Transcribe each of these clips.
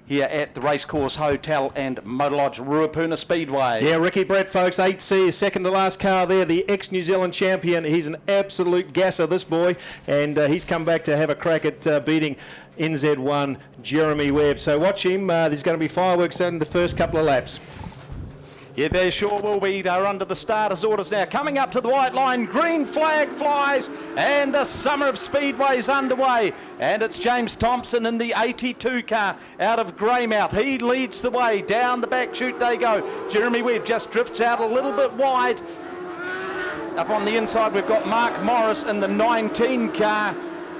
here at the Racecourse Hotel and Motor Lodge, Ruapuna Speedway. Yeah, Ricky Brett, folks, 8C, second to last car there, the ex-New Zealand champion. He's an absolute gasser, this boy, and he's come back to have a crack at beating NZ1 Jeremy Webb. So watch him. There's going to be fireworks in the first couple of laps. Yeah, there sure will be. They're under the starter's orders now. Coming up to the white line, green flag flies, and the Summer of Speedway's underway. And it's James Thompson in the 82 car out of Greymouth. He leads the way. Down the back chute they go. Jeremy Webb just drifts out a little bit wide. Up on the inside, we've got Mark Morris in the 19 car.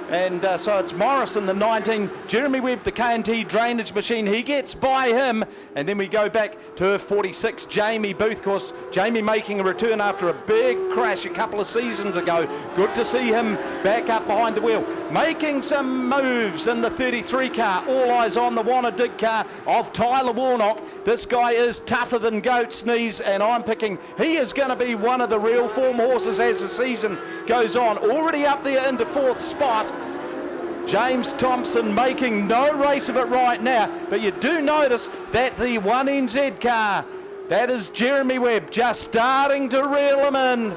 And so it's Morris in the 19, Jeremy Webb, the K&T drainage machine, he gets by him, and then we go back to 46, Jamie Booth. Of course, Jamie making a return after a big crash a couple of seasons ago. Good to see him back up behind the wheel. Making some moves in the 33 car, all eyes on the Wanna Dig car of Tyler Warnock. This guy is tougher than goat's knees, and I'm picking he is going to be one of the real form horses as the season goes on. Already up there into fourth spot. James Thompson making no race of it right now, but you do notice that the 1NZ car, that is Jeremy Webb, just starting to reel him in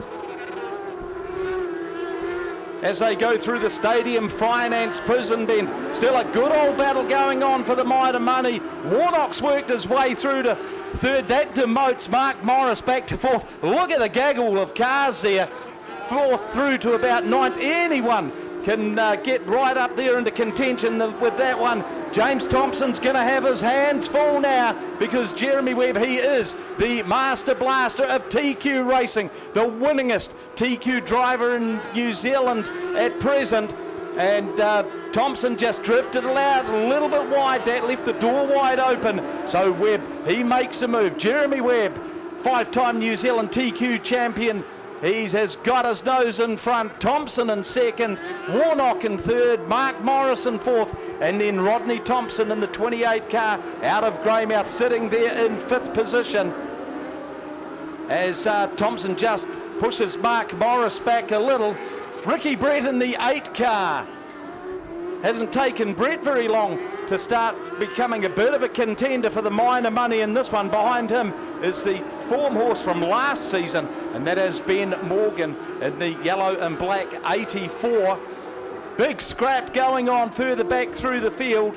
as they go through the Stadium Finance prison bend. Still a good old battle going on for the Mitre Money. Warnock's worked his way through to third. That demotes Mark Morris back to fourth. Look at the gaggle of cars there. Fourth through to about ninth. Anyone can get right up there into contention with that one. James Thompson's going to have his hands full now because Jeremy Webb, he is the master blaster of TQ racing, the winningest TQ driver in New Zealand at present. And Thompson just drifted out a little bit wide. That left the door wide open. So Webb, he makes a move. Jeremy Webb, five-time New Zealand TQ champion. He has got his nose in front. Thompson in second, Warnock in third, Mark Morris in fourth, and then Rodney Thompson in the 28 car out of Greymouth sitting there in fifth position. As Thompson just pushes Mark Morris back a little. Ricky Brett in the 8 car. Hasn't taken Brett very long to start becoming a bit of a contender for the minor money in this one. Behind him is the form horse from last season, and that has Ben Morgan in the yellow and black 84. Big scrap going on further back through the field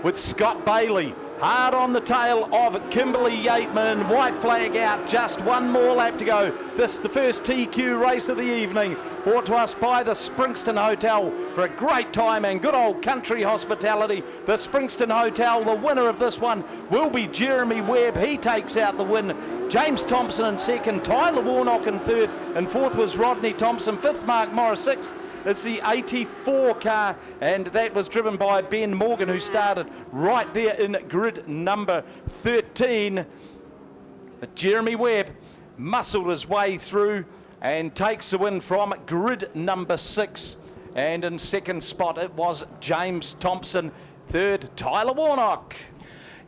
with Scott Bailey hard on the tail of Kimberly Yateman. White flag out, just one more lap to go. This the first TQ race of the evening, brought to us by the Springston Hotel for a great time and good old country hospitality. The Springston Hotel, the winner of this one will be Jeremy Webb. He takes out the win. James Thompson in second, Tyler Warnock in third, and fourth was Rodney Thompson, fifth Mark Morris, sixth it's the 84 car, and that was driven by Ben Morgan, who started right there in grid number 13. But Jeremy Webb muscled his way through and takes the win from grid number 6. And in second spot, it was James Thompson. Third, Tyler Warnock.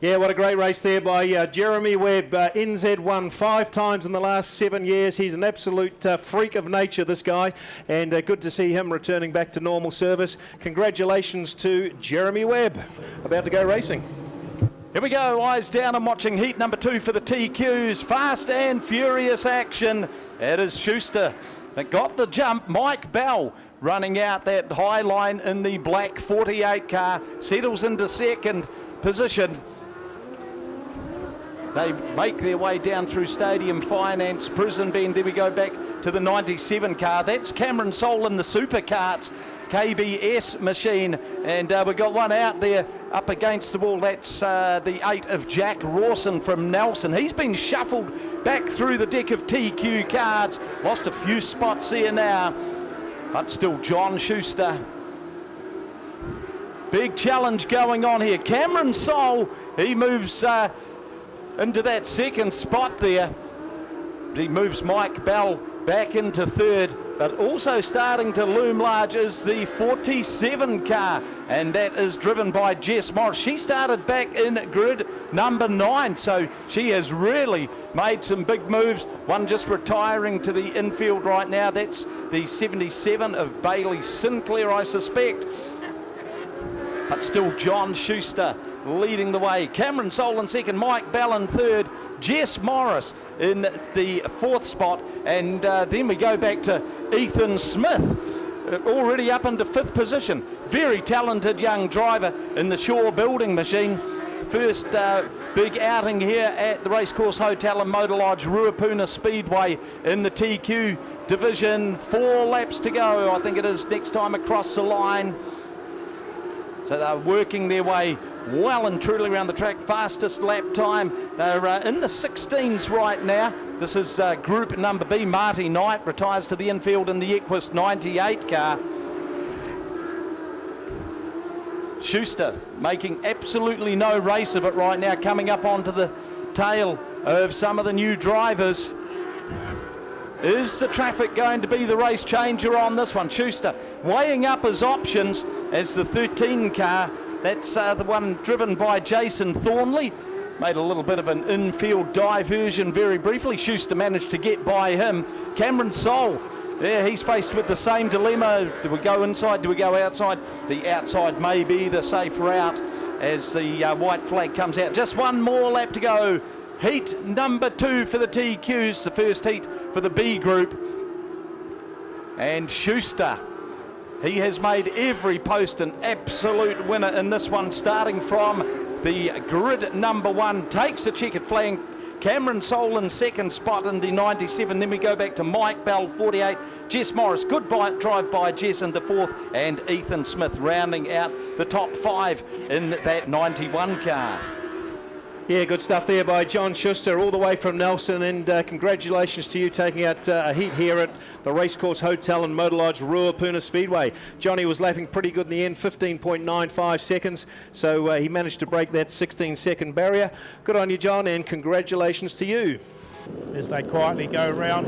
Yeah, what a great race there by Jeremy Webb. NZ1 5 times in the last 7 years. He's an absolute freak of nature, this guy, and good to see him returning back to normal service. Congratulations to Jeremy Webb, about to go racing. Here we go, eyes down and watching heat number 2 for the TQs. Fast and furious action. It is Schuster that got the jump. Mike Bell running out that high line in the black 48 car, settles into second position. They make their way down through Stadium Finance, Prison Bend. There we go back to the 97 car. That's Cameron Soul in the Supercarts KBS machine. And we've got one out there up against the wall. That's the 8 of Jack Rawson from Nelson. He's been shuffled back through the deck of TQ cards. Lost a few spots there now, but still John Schuster. Big challenge going on here. Cameron Soul, he moves into that second spot there. He moves Mike Bell back into third, but also starting to loom large is the 47 car, and that is driven by Jess Morris. She started back in grid number 9, so she has really made some big moves. One just retiring to the infield right now. That's the 77 of Bailey Sinclair, I suspect. but still John Schuster leading the way. Cameron Soul in second, Mike Bell in third, Jess Morris in the fourth spot, and then we go back to Ethan Smith, already up into fifth position. Very talented young driver in the Shaw building machine. First big outing here at the Racecourse Hotel and Motor Lodge, Ruapuna Speedway in the TQ division. 4 laps to go, I think it is, next time across the line. So they're working their way well and truly around the track. Fastest lap time, they're in the 16s right now. This is group number B. Marty Knight retires to the infield in the Equus 98 car. Schuster making absolutely no race of it right now, coming up onto the tail of some of the new drivers. Is the traffic going to be the race changer on this one? Schuster weighing up his options as the 13 car. That's the one driven by Jason Thornley. Made a little bit of an infield diversion very briefly. Schuster managed to get by him. Cameron Soul, yeah, he's faced with the same dilemma. Do we go inside? Do we go outside? The outside may be the safe route as the white flag comes out. Just one more lap to go. Heat number 2 for the TQs, the first heat for the B group. And Schuster, he has made every post an absolute winner in this one, starting from the grid number 1. Takes the checkered flag. Cameron Soul in second spot in the 97. Then we go back to Mike Bell, 48. Jess Morris, good drive by Jess into fourth. And Ethan Smith rounding out the top 5 in that 91 car. Yeah, good stuff there by John Schuster all the way from Nelson, and congratulations to you taking out a heat here at the Racecourse Hotel and Motor Lodge, Ruapuna Speedway. Johnny was lapping pretty good in the end, 15.95 seconds, so he managed to break that 16-second barrier. Good on you, John, and congratulations to you. As they quietly go around,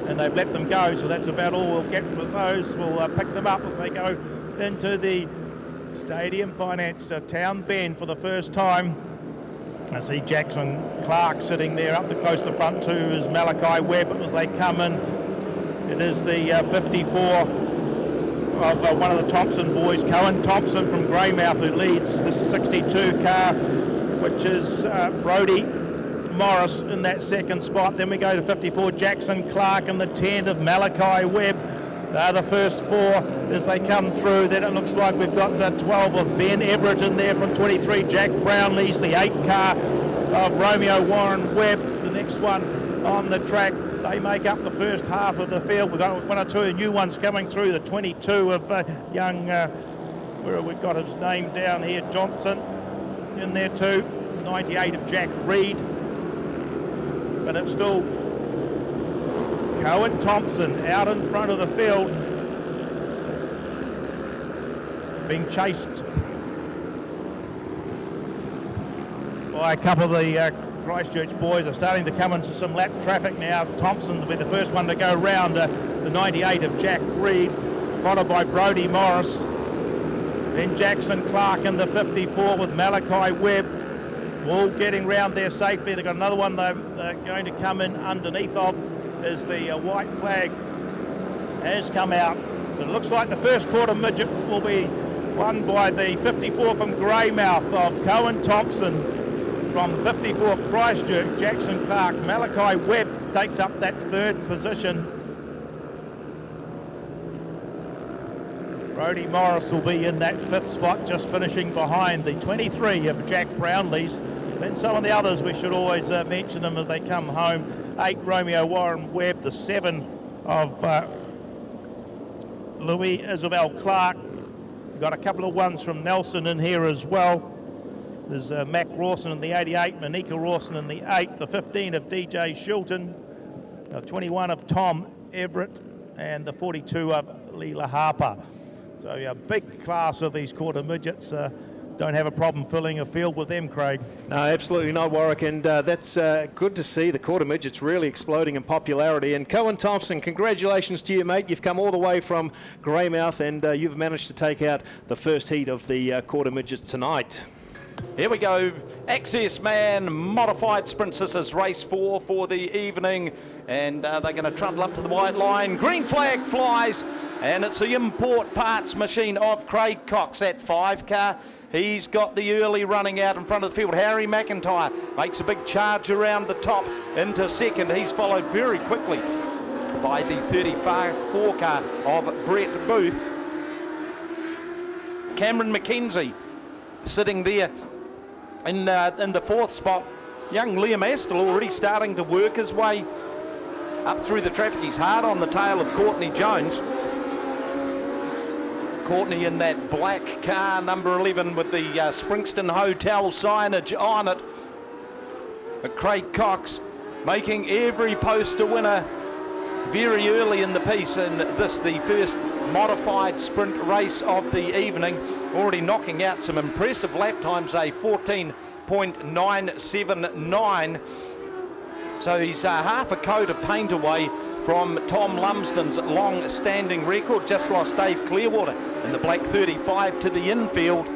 and they've let them go, so that's about all we'll get with those. We'll pick them up as they go into the Stadium Finance Town Bend for the first time. I see Jackson Clark sitting there up close to the front too, is Malachi Webb as they come in. It is the 54 of one of the Thompson boys, Cohen Thompson from Greymouth, who leads this 62 car, which is Brodie Morris in that second spot. Then we go to 54, Jackson Clark, and the 10 of Malachi Webb. They're the first 4 as they come through. Then it looks like we've got 12 of Ben Everett in there from 23. Jack Brownlee's the 8 car of Romeo Warren Webb, the next one on the track. They make up the first half of the field. We've got 1 or 2 new ones coming through. The 22 of young, where have we got his name down here, Johnson in there too. 98 of Jack Reed. But it's still Cohen Thompson out in front of the field, being chased by a couple of the Christchurch boys. Are starting to come into some lap traffic now. Thompson will be the first one to go round the 98 of Jack Reed, followed by Brodie Morris. Then Jackson Clark in the 54 with Malachi Webb, all getting round there safely. They've got another one they're going to come in underneath of, as the white flag has come out. But it looks like the first quarter midget will be won by the 54 from Greymouth of Cohen Thompson. From 54 Christchurch, Jackson Clark. Malachi Webb takes up that third position. Brodie Morris will be in that 5th spot, just finishing behind the 23 of Jack Brownlee's. Then some of the others, we should always mention them as they come home. 8 Romeo Warren Webb, the 7 of Louis Isabel Clark. We've got a couple of ones from Nelson in here as well. There's Mac Rawson in the 88, Monika Rawson in the 8, the 15 of DJ Shilton, the 21 of Tom Everett, and the 42 of Leela Harper. So a big class of these quarter midgets. Don't have a problem filling a field with them, Craig. No, absolutely not, Warwick, and that's good to see the quarter midgets really exploding in popularity. And Cohen Thompson, congratulations to you, mate. You've come all the way from Greymouth, and you've managed to take out the first heat of the quarter midgets tonight. Here we go, Access Man Modified Sprint. This is race 4 for the evening, and they're going to trundle up to the white line. Green flag flies, and it's the import parts machine of Craig Cox, that 5 car. He's got the early running out in front of the field. Harry McIntyre makes a big charge around the top into second. He's followed very quickly by the 34 car of Brett Booth. Cameron McKenzie sitting there in the 4th spot. Young Liam Astle already starting to work his way up through the traffic. He's hard on the tail of Courtney Jones. Courtney in that black car, number 11, with the Springston Hotel signage on it. But Craig Cox making every poster winner very early in the piece in this, the first modified sprint race of the evening, already knocking out some impressive lap times, a 14.979. So he's half a coat of paint away from Tom Lumsden's long-standing record. Just lost Dave Clearwater in the black 35 to the infield.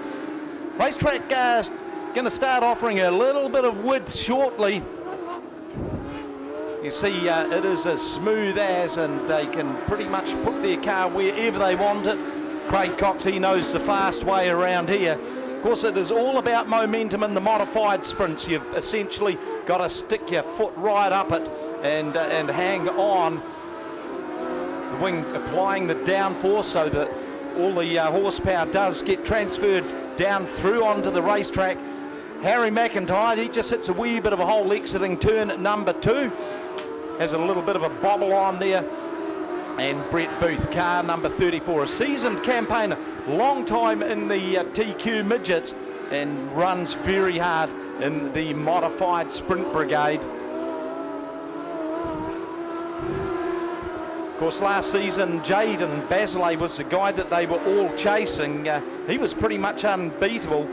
Racetrack going to start offering a little bit of width shortly. You see, it is as smooth as, and they can pretty much put their car wherever they want it. Craig Cox, he knows the fast way around here. Of course, it is all about momentum in the modified sprints. You've essentially got to stick your foot right up it and hang on. The wing applying the downforce so that all the horsepower does get transferred down through onto the racetrack. Harry McIntyre, he just hits a wee bit of a hole exiting turn number 2. Has a little bit of a bobble on there. And Brett Booth, car number 34, a seasoned campaigner, long time in the TQ Midgets, and runs very hard in the modified sprint brigade. Of course, last season, Jaden Basilay was the guy that they were all chasing. He was pretty much unbeatable.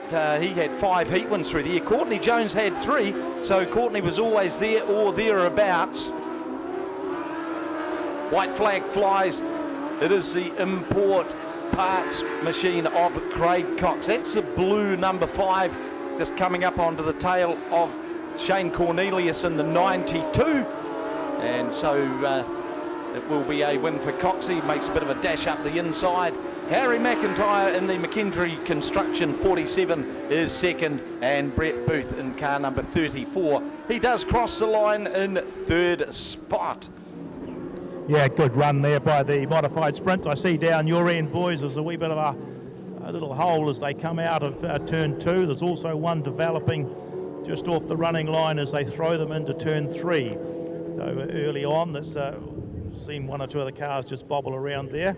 He had 5 heat wins through the year. Courtney Jones had 3, so Courtney was always there or thereabouts. White flag flies. It is the import parts machine of Craig Cox. That's the blue number 5, just coming up onto the tail of Shane Cornelius in the 92. And so it will be a win for Cox. He makes a bit of a dash up the inside. Harry McIntyre in the McKendry Construction 47 is second, and Brett Booth in car number 34. He does cross the line in 3rd spot. Yeah, good run there by the modified sprint. I see down your end, boys, there's a wee bit of a little hole as they come out of turn 2. There's also one developing just off the running line as they throw them into turn 3. So early on, that's seen 1 or 2 of the cars just bobble around there.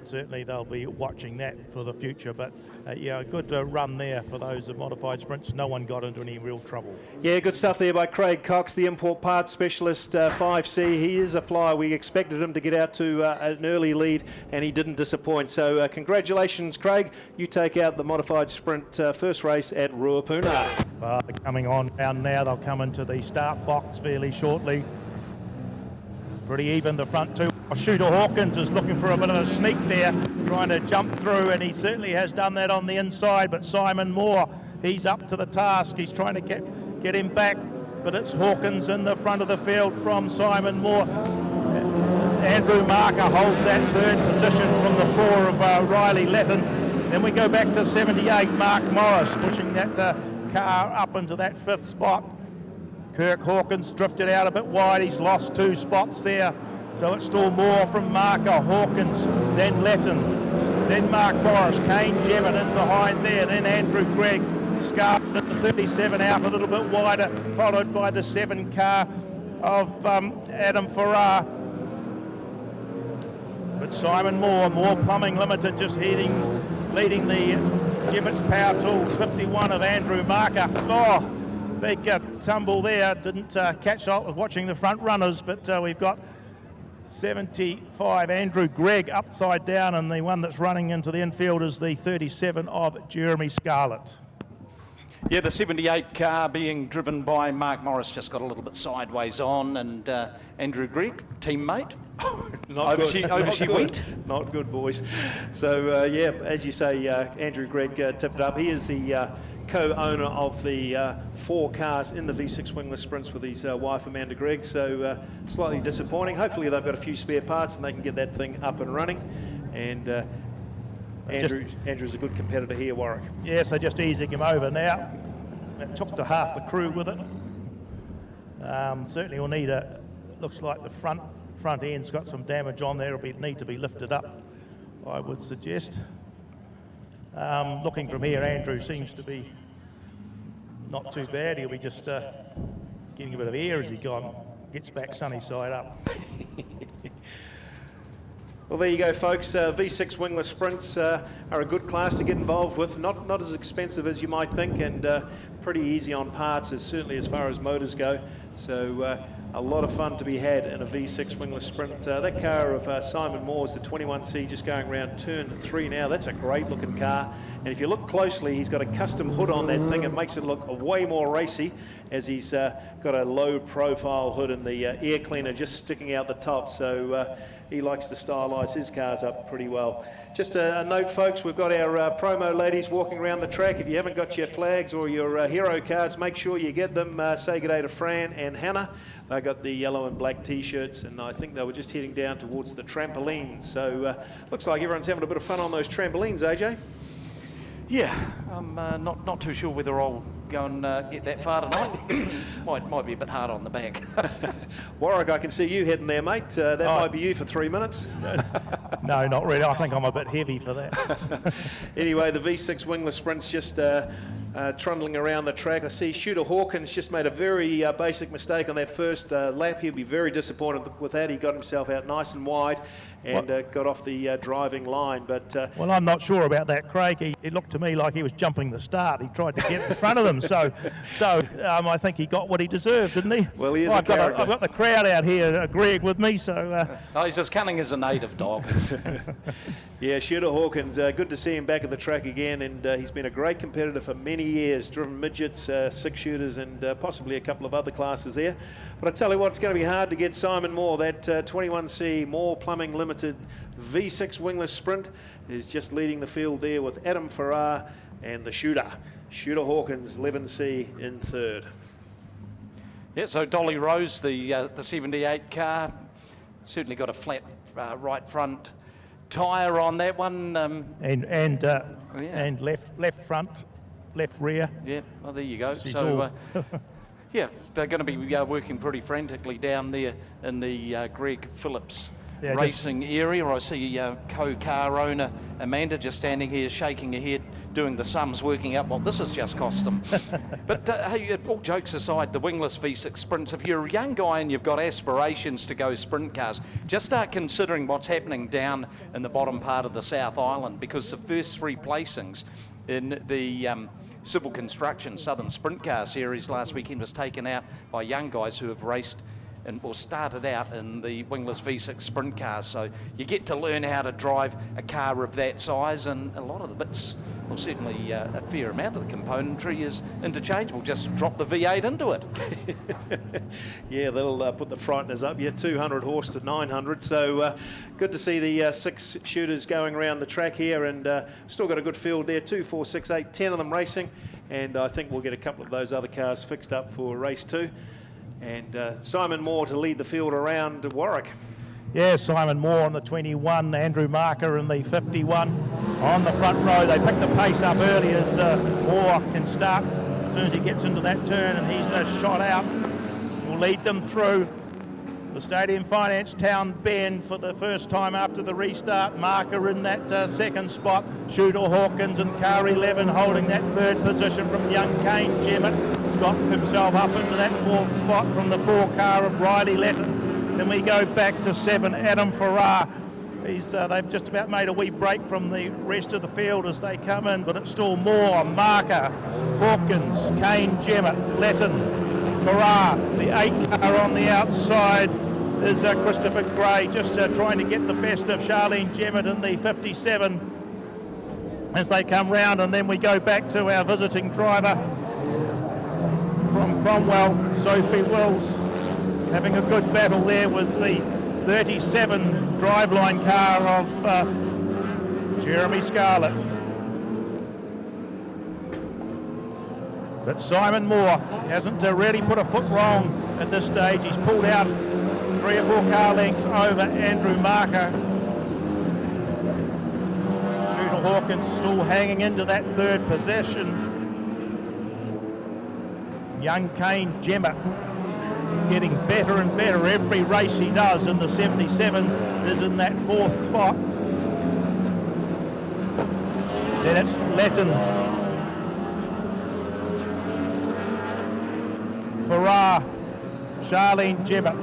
Certainly they'll be watching that for the future, but yeah, a good run there for those modified sprints. No one got into any real trouble. Yeah, good stuff there by Craig Cox, the import parts specialist, 5C. He is a flyer. We expected him to get out to an early lead, and he didn't disappoint. So congratulations, Craig. You take out the modified sprint first race at Ruapuna. Coming on down now, they'll come into the start box fairly shortly. Pretty even, the front 2. Shooter Hawkins is looking for a bit of a sneak there, trying to jump through, and he certainly has done that on the inside. But Simon Moore, he's up to the task. He's trying to get him back, but it's Hawkins in the front of the field from Simon Moore. Andrew Marker holds that 3rd position from the 4 of Riley Letton. Then we go back to 78, Mark Morris, pushing that car up into that 5th spot. Kirk Hawkins drifted out a bit wide. He's lost 2 spots there. So it's still Moore from Marker, Hawkins, then Letton, then Mark Morris, Kane Jevon in behind there, then Andrew Gregg, Scarlett at the 37 out a little bit wider, followed by the 7 car of Adam Farrar. But Simon Moore Plumbing Limited just leading the Jevons Power Tools 51 of Andrew Marker. Oh, big tumble there, didn't catch up with watching the front runners, but we've got 75 Andrew Gregg upside down, and the one that's running into the infield is the 37 of Jeremy Scarlett. Yeah, the 78 car being driven by Mark Morris just got a little bit sideways on, and Andrew Gregg, teammate. Not over good. She went. Not good, boys. So, yeah, as you say, Andrew Gregg tipped it up. He is the co-owner of the 4 cars in the V6 Wingless Sprints with his wife, Amanda Gregg. So, slightly disappointing. Hopefully they've got a few spare parts and they can get that thing up and running. And Andrew's a good competitor here, Warwick. Yes, they're just easing him over now. It took to half the crew with it. Certainly will need looks like the front end's got some damage on there. It'll need to be lifted up, I would suggest. Looking from here, Andrew seems to be not too bad. He'll be just getting a bit of air as he gets back sunny side up. Well, there you go, folks. V6 Wingless Sprints are a good class to get involved with. Not as expensive as you might think, and pretty easy on parts, certainly as far as motors go. So a lot of fun to be had in a V6 Wingless Sprint. That car of Simon Moore's, the 21C, just going around turn 3 now. That's a great looking car. And if you look closely, he's got a custom hood on that thing. It makes it look way more racy, as he's got a low profile hood and the air cleaner just sticking out the top. So he likes to stylise his cars up pretty well. Just a note, folks, we've got our promo ladies walking around the track. If you haven't got your flags or your hero cards, make sure you get them. Say good day to Fran and Hannah. They got the yellow and black t-shirts, and I think they were just heading down towards the trampolines. So looks like everyone's having a bit of fun on those trampolines, AJ. Yeah, I'm not too sure whether I'll go and get that far tonight. might be a bit hard on the back. Warwick, I can see you heading there, mate. That might be you for 3 minutes. No, not really. I think I'm a bit heavy for that. Anyway, the V6 Wingless Sprint's just trundling around the track. I see Shooter Hawkins just made a very basic mistake on that first lap. He'll be very disappointed with that. He got himself out nice and wide and got off the driving line. But well, I'm not sure about that, Craig. It looked to me like he was jumping the start. He tried to get in front of them, so I think he got what he deserved, didn't he? Well, he is a character. I've got the crowd out here, Greg, with me, so... he's as cunning as a native dog. Yeah, Shooter Hawkins, good to see him back at the track again, and he's been a great competitor for many years, driven midgets, 6-shooters, and possibly a couple of other classes there. But I tell you what, it's going to be hard to get Simon Moore. That 21C Moore Plumbing Limited V6 Wingless Sprint is just leading the field there with Adam Farrar and the Shooter Hawkins, 11C in third. Yeah, so Dolly Rose, the 78 car, certainly got a flat right front tyre on that one. And left front, left rear. Yeah, well, there you go. So, yeah, they're going to be working pretty frantically down there in the Greg Phillips racing area. I see co-car owner Amanda just standing here shaking her head, doing the sums, working out what this has just cost them. But hey, all jokes aside, the wingless V6 Sprints, if you're a young guy and you've got aspirations to go sprint cars, just start considering what's happening down in the bottom part of the South Island, because the first 3 placings in the Civil Construction Southern Sprint Car Series last weekend was taken out by young guys who have raced or started out in the wingless V6 sprint cars. So you get to learn how to drive a car of that size, and a lot of the bits, well, certainly a fair amount of the componentry is interchangeable. Just drop the V8 into it. Yeah, they'll put the frighteners up. Yeah, 200 horse to 900. So good to see the 6 shooters going around the track here, and still got a good field there. 2, 4, 6, 8, 10 of them racing, and I think we'll get a couple of those other cars fixed up for race 2. And Simon Moore to lead the field around Warwick. Yeah, Simon Moore on the 21, Andrew Marker in the 51 on the front row. They pick the pace up early as Moore can start as soon as he gets into that turn, and he's just shot out. Will lead them through the Stadium Finance Town Bend for the first time after the restart. Marker in that second spot. Shooter Hawkins and car 11 holding that third position from young Kane Jemmett. Got himself up into that 4th spot from the 4 car of Riley Letton. Then we go back to 7, Adam Farrar. They've just about made a wee break from the rest of the field as they come in, but it's still Moore, Marker, Hawkins, Kane Jemmett, Letton, Farrar. The 8 car on the outside is Christopher Gray, just trying to get the best of Charlene Jemmett in the 57 as they come round. And then we go back to our visiting driver, Cromwell, Sophie Wills having a good battle there with the 37 driveline car of Jeremy Scarlett. But Simon Moore hasn't really put a foot wrong at this stage. He's pulled out 3 or 4 car lengths over Andrew Marker. Shooter Hawkins still hanging into that 3rd position. Young Kane Gemma getting better and better every race he does, and the 77 is in that 4th spot. Then it's Latin, Farrar, Charlene Gemma.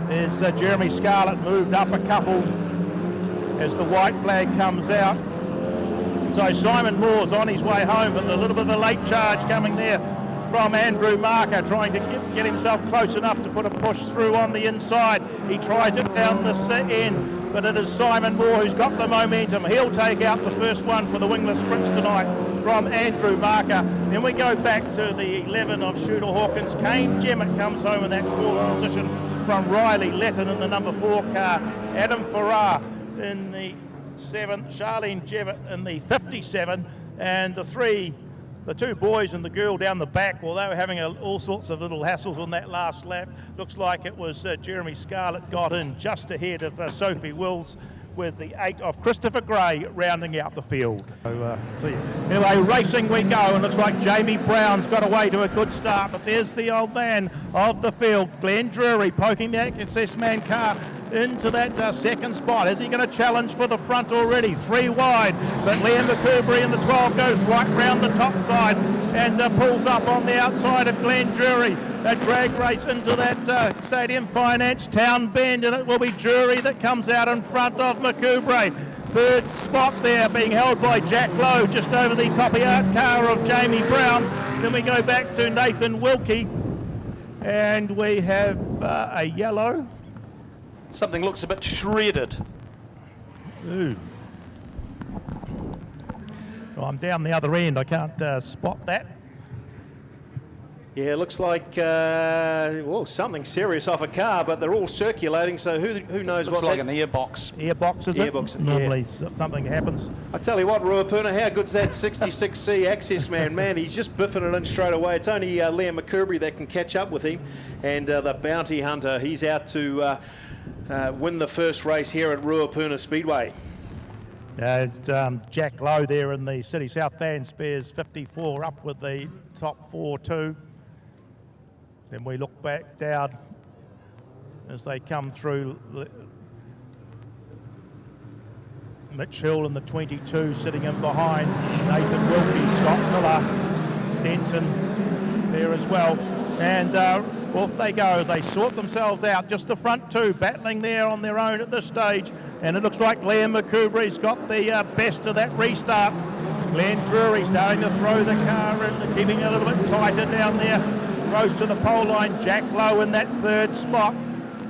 There's Jeremy Scarlett moved up a couple as the white flag comes out. So Simon Moore's on his way home, but a little bit of a late charge coming there from Andrew Marker, trying to get himself close enough to put a push through on the inside. He tries it down the end, but it is Simon Moore who's got the momentum. He'll take out the first one for the Wingless Sprints tonight from Andrew Marker. Then we go back to the 11 of Shooter Hawkins. Kane Jemmett comes home in that 4th position from Riley Letton in the number 4 car. Adam Farrar in the 7th, Charlene Jemmett in the 57, and the 2 boys and the girl down the back, well, they were having all sorts of little hassles on that last lap. Looks like it was Jeremy Scarlett got in just ahead of Sophie Wills, with the 8 of Christopher Gray rounding out the field. So, anyway, racing we go, and looks like Jamie Brown's got away to a good start, but there's the old man of the field, Glenn Drury, poking the Access Man car into that 2nd spot. Is he going to challenge for the front already? 3 wide, but Liam McCoubrey in the 12 goes right round the top side and pulls up on the outside of Glenn Drury. A drag race into that Stadium Finance Town Bend, and it will be Drury that comes out in front of McCoubrey. 3rd spot there being held by Jack Lowe, just over the copy-art car of Jamie Brown. Then we go back to Nathan Wilkie, and we have a yellow. Something looks a bit shredded. Ooh. Well, I'm down the other end, I can't spot that. Yeah, it looks like something serious off a car, but they're all circulating, so who knows looks what... like an airbox. Airbox, is it? Airbox, normally yeah. Something happens. I tell you what, Ruapuna, how good's that 66C Access Man? Man, he's just biffing it in straight away. It's only Liam McCoubrey that can catch up with him, and the Bounty Hunter, he's out to win the first race here at Ruapuna Speedway. Jack Lowe there in the City South Fan Spares 54 up with the top 4 too. Then we look back down as they come through. Mitch Hill in the 22 sitting in behind. Nathan Wilkie, Scott Miller, Denton there as well. And off they go. They sort themselves out. Just the front 2 battling there on their own at this stage. And it looks like Liam McCoubrey's got the best of that restart. Glenn Drury starting to throw the car in, keeping it a little bit tighter down there. Goes to the pole line. Jack Lowe in that 3rd spot.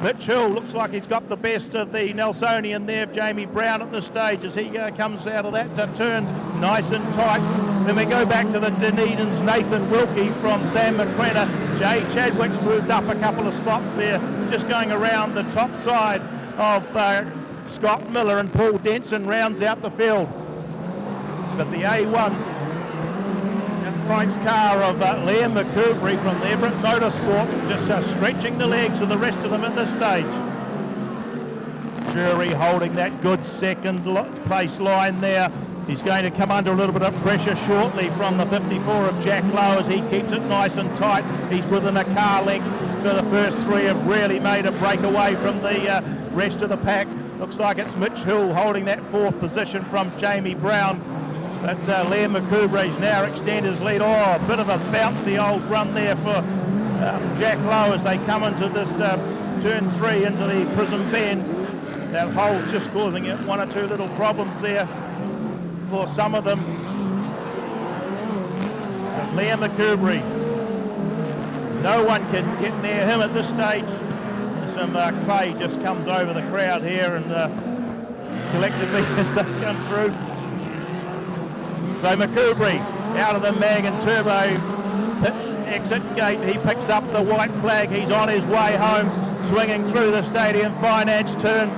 Mitch Hill looks like he's got the best of the Nelsonian there of Jamie Brown at this stage as he comes out of that turn nice and tight. Then we go back to the Dunedin's Nathan Wilkie from Sam McCrenna. Jay Chadwick's moved up a couple of spots there, just going around the top side of Scott Miller, and Paul Denson rounds out the field. But the A1 Frank's car of Liam McCoubrey from the Everett Motorsport just stretching the legs of the rest of them at this stage. Jury holding that good 2nd place line there. He's going to come under a little bit of pressure shortly from the 54 of Jack Lowe as he keeps it nice and tight. He's within a car length, so the first 3 have really made a break away from the rest of the pack. Looks like it's Mitch Hill holding that 4th position from Jamie Brown. But Liam McCoubrey's now extended his lead. Oh, a bit of a bouncy old run there for Jack Lowe as they come into this turn 3 into the Prism Bend. That hole's just causing it 1 or 2 little problems there for some of them. But Liam McCoubrey, no one can get near him at this stage. Some clay just comes over the crowd here and collectively as they come through. So McCoubrey out of the mag and turbo pit exit gate. He picks up the white flag. He's on his way home, swinging through the Stadium Finance turn.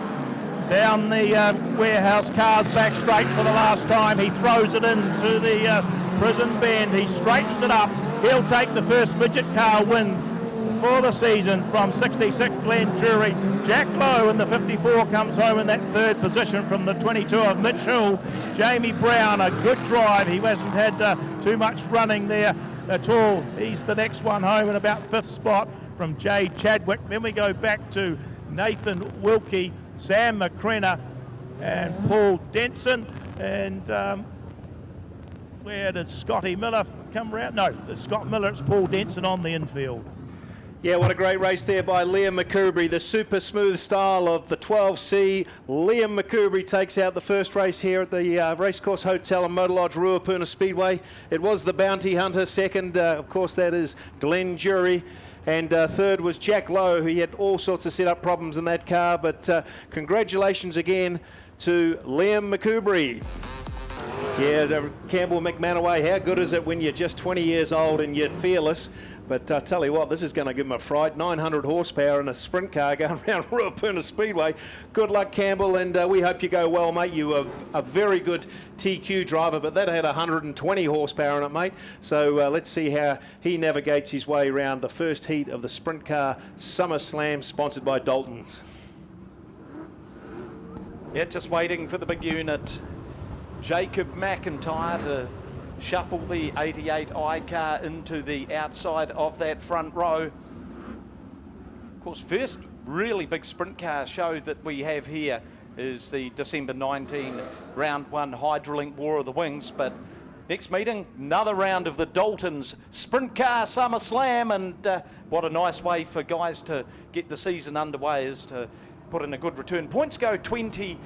Down the warehouse cars back straight for the last time. He throws it into the prison bend. He straightens it up. He'll take the first midget car win for the season from 66 Glen Jury. Jack Lowe in the 54 comes home in that third position from the 22 of Mitchell. Jamie Brown, a good drive. He hasn't had too much running there at all. He's the next one home in about fifth spot from Jay Chadwick. Then we go back to Nathan Wilkie, Sam McCrenna and Paul Denson. And where did Scotty Miller come round? No, it's Scott Miller, it's Paul Denson on the infield. Yeah, what a great race there by Liam McCoubrey, the super smooth style of the 12C. Liam McCoubrey takes out the first race here at the Racecourse Hotel and Motor Lodge Ruapuna Speedway. It was the Bounty Hunter. Second, of course, that is Glen Jury. And third was Jack Lowe, who had all sorts of setup problems in that car. But congratulations again to Liam McCoubrey. Yeah, Campbell McManaway, how good is it when you're just 20 years old and you're fearless? But I tell you what, this is going to give him a fright. 900 horsepower in a sprint car going around Ruapuna Speedway. Good luck, Campbell, and we hope you go well, mate. You are a very good TQ driver, but that had 120 horsepower in it, mate. So let's see how he navigates his way around the first heat of the Sprintcar Summerslam, sponsored by Dalton's. Yeah, just waiting for the big unit. Jacob McIntyre to shuffle the 88i car into the outside of that front row. Of course, first really big sprint car show that we have here is the December 19 round 1 Hydrolink War of the Wings, but next meeting, another round of the Dalton's Sprintcar Summerslam, and what a nice way for guys to get the season underway is to put in a good return. Points go 20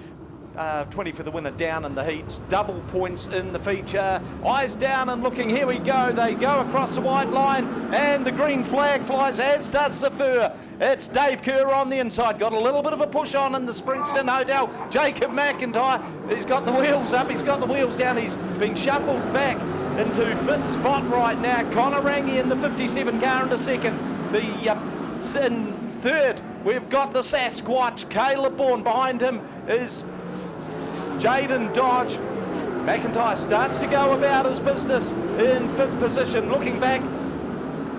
for the winner down in the heats, double points in the feature. Eyes down and looking, here we go. They go across the white line and the green flag flies, as does the fur. It's Dave Kerr on the inside, got a little bit of a push on in the Springston Hotel. Jacob McIntyre, he's got the wheels up, he's got the wheels down, he's been shuffled back into fifth spot right now. Connor Rangi in the 57 car into second. In third, we've got the Sasquatch. Caleb Bourne behind him is Jaden Dodge. McIntyre starts to go about his business in fifth position. Looking back,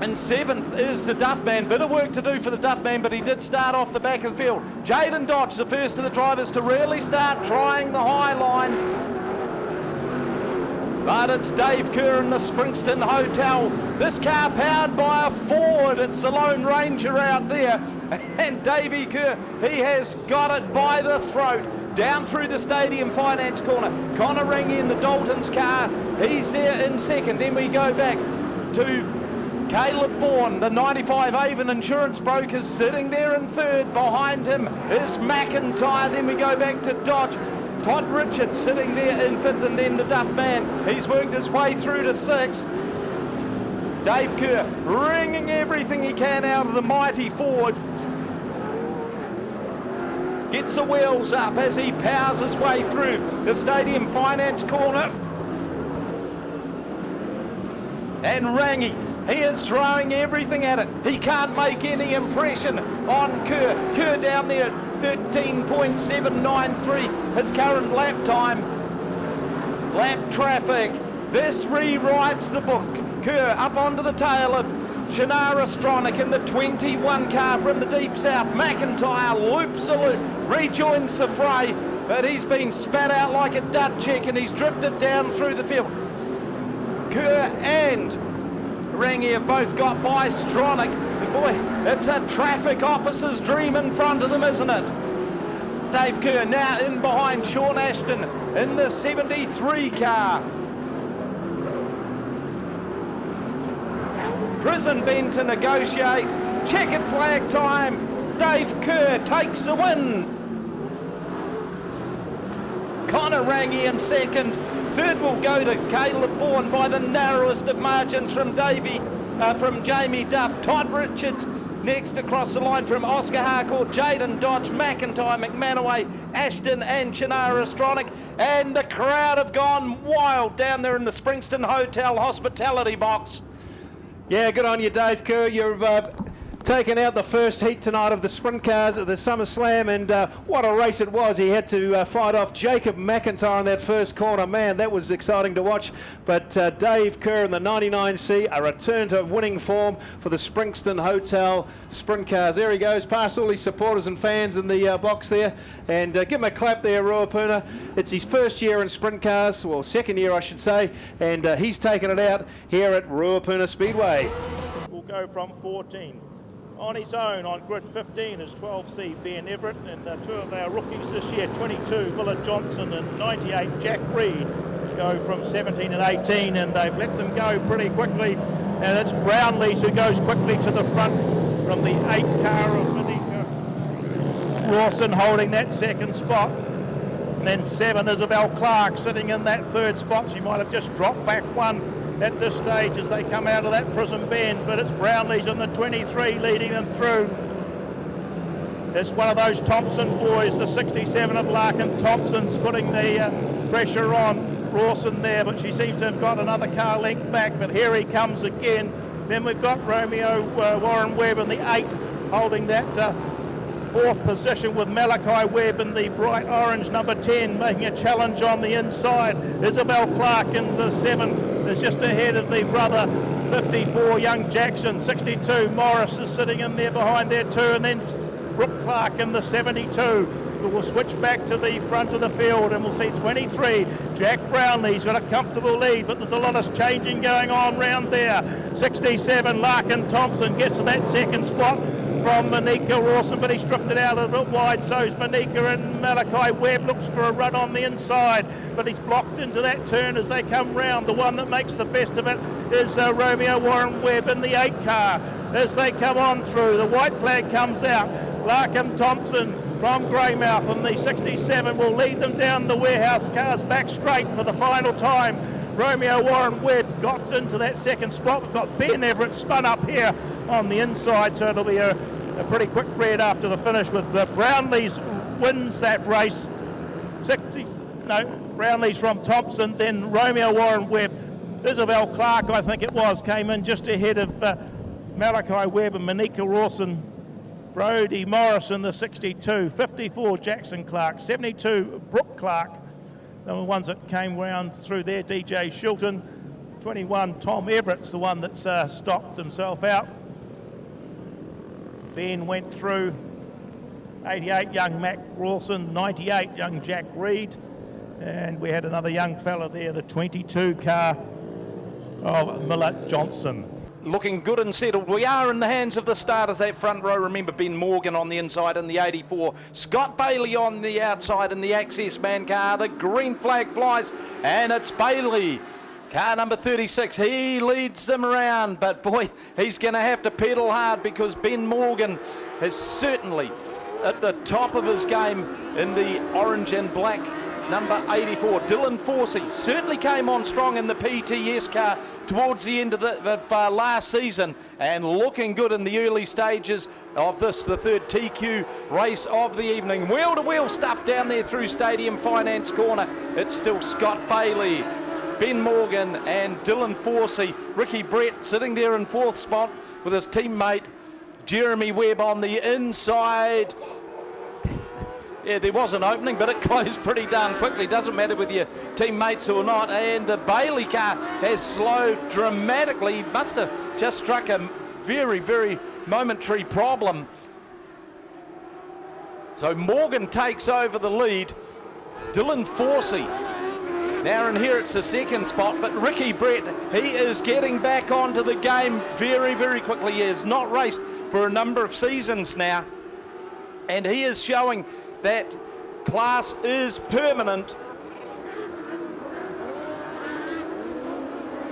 in seventh is the Duffman. Bit of work to do for the Duffman, but he did start off the back of the field. Jaden Dodge, the first of the drivers to really start trying the high line. But it's Dave Kerr in the Springston Hotel. This car powered by a Ford. It's the Lone Ranger out there. And Davey Kerr, he has got it by the throat. Down through the Stadium Finance corner. Connor Rangi in the Dalton's car. He's there in second. Then we go back to Caleb Bourne, the 95 Avon Insurance Brokers, sitting there in third. Behind him is McIntyre. Then we go back to Dodge. Todd Richards sitting there in fifth, and then the Duff Man. He's worked his way through to sixth. Dave Kerr wringing everything he can out of the mighty Ford. Gets the wheels up as he powers his way through the Stadium Finance corner. And Rangi, he is throwing everything at it. He can't make any impression on Kerr. Kerr down there at 13.793. His current lap time. Lap traffic. This rewrites the book. Kerr up onto the tail of Shannara Stronach in the 21 car from the deep south. McIntyre loops a loop, rejoins the fray, but he's been spat out like a dud chick and he's drifted down through the field. Kerr and Rangi have both got by Stronach. Boy, it's a traffic officer's dream in front of them, isn't it? Dave Kerr now in behind Sean Ashton in the 73 car. Prison bend to negotiate. Checkered flag time. Dave Kerr takes the win. Connor Rangi in second. Third will go to Caleb Bourne by the narrowest of margins from Jamie Duff. Todd Richards next across the line from Oscar Harcourt, Jaden Dodge, McIntyre, McManaway, Ashton and Shannara Stronach. And the crowd have gone wild down there in the Springston Hotel hospitality box. Yeah, good on you, Dave Kerr. You've taken out the first heat tonight of the sprint cars at the SummerSlam, and what a race it was. He had to fight off Jacob McIntyre in that first corner. Man, that was exciting to watch. But Dave Kerr in the 99C, a return to winning form for the Springston Hotel sprint cars. There he goes, past all his supporters and fans in the box there. And give him a clap there, Ruapuna. It's his first year in sprint cars, well, second year I should say, and he's taken it out here at Ruapuna Speedway. We'll go from 14. On his own, on grid 15 is 12C Ben Everett, and two of our rookies this year, 22 Millard Johnson and 98 Jack Reed, go from 17 and 18, and they've let them go pretty quickly. And it's Brownlees who goes quickly to the front from the 8th car of Monica Rawson holding that second spot. And then 7 Isabel Clark sitting in that third spot. She might have just dropped back one at this stage as they come out of that prison bend, but it's Brownlees in the 23 leading them through. It's one of those Thompson boys, the 67 of Larkin Thompson's putting the pressure on Rawson there, but she seems to have got another car length back, but here he comes again. Then we've got Romeo Warren Webb in the 8 holding that fourth position, with Malachi Webb in the bright orange number 10 making a challenge on the inside. Isabel Clark in the 7 is just ahead of the brother 54 young Jackson. 62 Morris is sitting in there behind there too, and then Brooke Clark in the 72. We'll switch back to the front of the field and we'll see 23 Jack Brownlee's got a comfortable lead, but there's a lot of changing going on round there. 67 Larkin Thompson gets to that second spot from Monica Rawson, but he's drifted out a little bit wide, so's Monica, and Malachi Webb looks for a run on the inside, but he's blocked into that turn as they come round. The one that makes the best of it is Romeo Warren Webb in the 8 car. As they come on through, the white flag comes out. Larkin Thompson from Greymouth and the 67 will lead them down the warehouse cars back straight for the final time. Romeo Warren Webb got into that second spot. We've got Ben Everett spun up here on the inside, so it'll be a pretty quick red after the finish, with Brownlees wins that race. Brownlees from Thompson, then Romeo Warren Webb. Isabel Clark, I think it was, came in just ahead of Malachi Webb and Monica Rawson. Brodie Morris in the 62, 54 Jackson Clark, 72 Brooke Clark. The ones that came round through there, DJ Shilton. 21 Tom Everett's the one that's stopped himself out. Ben went through. 88 young Mac Rawson, 98 young Jack Reed, and we had another young fella there, the 22 car of Millard Johnson. Looking good and settled. We are in the hands of the starters, that front row. Remember, Ben Morgan on the inside in the 84. Scott Bailey on the outside in the Access Man car. The green flag flies, and it's Bailey. Car number 36, he leads them around, but boy, he's going to have to pedal hard, because Ben Morgan is certainly at the top of his game in the orange and black number 84. Dylan Forsey certainly came on strong in the PTS car towards the end of last season, and looking good in the early stages of this, the third TQ race of the evening. Wheel-to-wheel stuff down there through Stadium Finance Corner. It's still Scott Bailey, Ben Morgan and Dylan Forsey. Ricky Brett sitting there in 4th spot with his teammate Jeremy Webb on the inside. Yeah, there was an opening, but it closed pretty darn quickly. Doesn't matter with your teammates or not. And the Bailey car has slowed dramatically. Must have just struck a very, very momentary problem. So Morgan takes over the lead. Dylan Forsey now inherits the second spot, but Ricky Brett, he is getting back onto the game very, very quickly. He has not raced for a number of seasons now, and he is showing that class is permanent.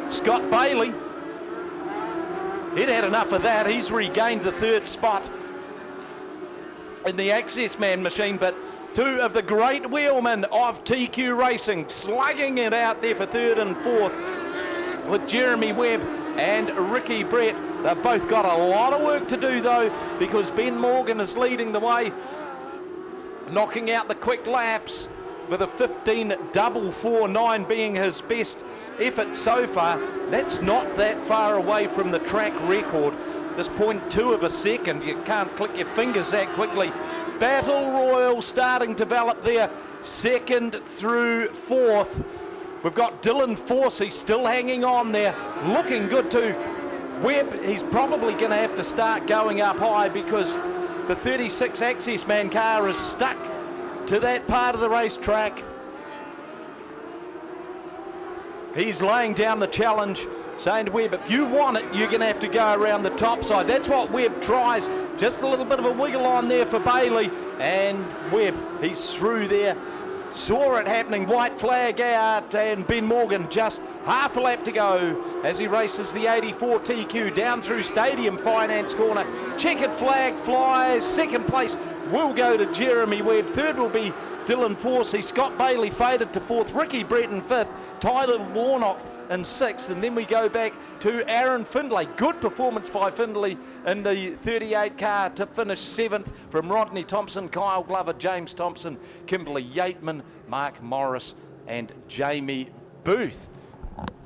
Scott Bailey, he'd had enough of that. He's regained the 3rd spot in the Access Man machine, but two of the great wheelmen of TQ Racing slugging it out there for 3rd and 4th with Jeremy Webb and Ricky Brett. They've both got a lot of work to do though, because Ben Morgan is leading the way, knocking out the quick laps. with a 15.449 being his best effort so far. That's not that far away from the track record. This 0.2 of a second, you can't click your fingers that quickly. Battle Royal starting to develop there, second through fourth. We've got Dylan Forsey still hanging on there, looking good too. Webb, he's probably going to have to start going up high because the 36 Access Man car is stuck to that part of the racetrack. He's laying down the challenge, saying to Webb, if you want it, you're going to have to go around the top side. That's what Webb tries. Just a little bit of a wiggle on there for Bailey. And Webb, he's through there. Saw it happening. White flag out, and Ben Morgan just half a lap to go as he races the 84 TQ down through Stadium Finance Corner. Checkered flag flies. Second place will go to Jeremy Webb. Third will be Dylan Forsey. Scott Bailey faded to fourth. Ricky Breton fifth. Tyler Warnock in sixth. And then we go back to Aaron Findlay. Good performance by Findlay in the 38 car to finish seventh, from Rodney Thompson, Kyle Glover, James Thompson, Kimberly Yateman, Mark Morris and Jamie Booth.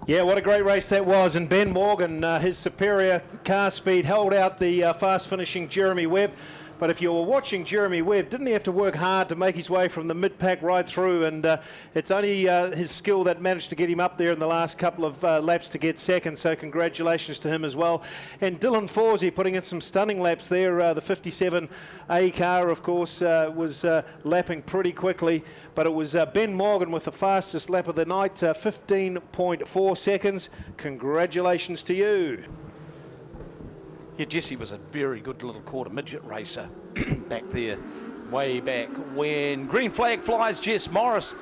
Yeah, what a great race that was. And Ben Morgan, his superior car speed held out the fast finishing Jeremy Webb. But if you were watching Jeremy Webb, didn't he have to work hard to make his way from the mid-pack right through? And it's only his skill that managed to get him up there in the last couple of laps to get second. So congratulations to him as well. And Dylan Forsey putting in some stunning laps there. The 57A car, of course, was lapping pretty quickly. But it was Ben Morgan with the fastest lap of the night, 15.4 seconds. Congratulations to you. Yeah, Jesse was a very good little quarter midget racer back there, way back when. Green flag flies, Jess Morris.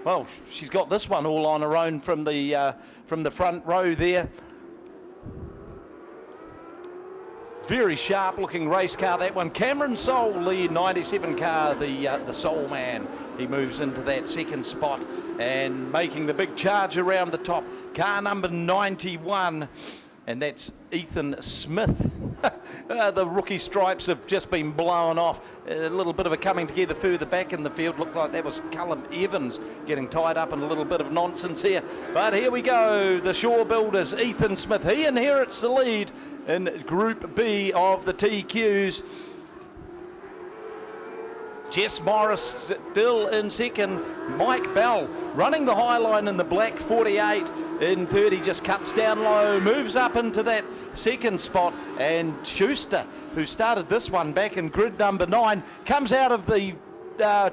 Well, she's got this one all on her own from the front row there. Very sharp looking race car, that one. Cameron Soul, the 97 car, the Soul Man. He moves into that second spot and making the big charge around the top. Car number 91. And that's Ethan Smith. The rookie stripes have just been blown off. A little bit of a coming together further back in the field. Looked like that was Callum Evans getting tied up in a little bit of nonsense here. But here we go, the Shaw Builders, Ethan Smith. He inherits the lead in Group B of the TQs. Jess Morris still in second. Mike Bell running the high line in the black 48. In 30, just cuts down low, moves up into that second spot, and Schuster, who started this one back in grid number 9, comes out of the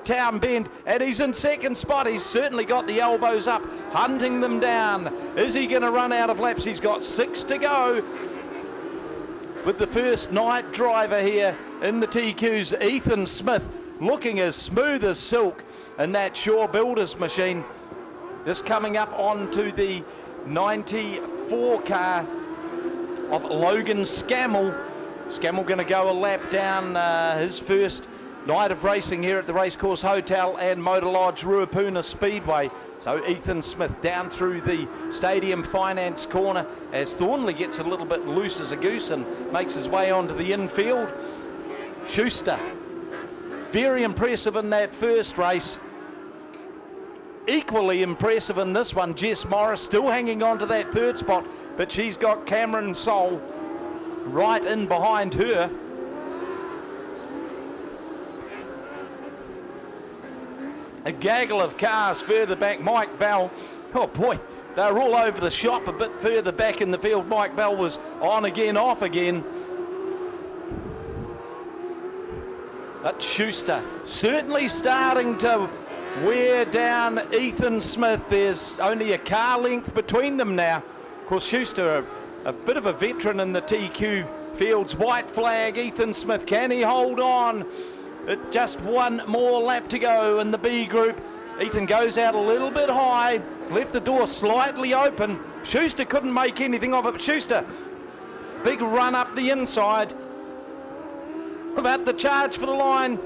town bend, and he's in second spot. He's certainly got the elbows up, hunting them down. Is he going to run out of laps? He's got 6 to go. With the first night driver here in the TQs, Ethan Smith, looking as smooth as silk in that Shaw Builders machine. Just coming up onto the 94 car of Logan Scammell. Scammell going to go a lap down his first night of racing here at the Racecourse Hotel and Motor Lodge Ruapuna Speedway. So Ethan Smith down through the Stadium Finance Corner as Thornley gets a little bit loose as a goose and makes his way onto the infield. Schuster, very impressive in that first race. Equally impressive in this one. Jess Morris still hanging on to that third spot, but she's got Cameron Soul right in behind her. A gaggle of cars further back. Mike Bell, oh boy, they're all over the shop a bit further back in the field. Mike Bell was on again, off again. But Schuster certainly starting to wear down Ethan Smith. There's only a car length between them now. Of course, Schuster, a bit of a veteran in the TQ fields. White flag, Ethan Smith. Can he hold on? Just one more lap to go in the B group. Ethan goes out a little bit high, left the door slightly open. Schuster couldn't make anything of it. But Schuster, big run up the inside. About the charge for the line.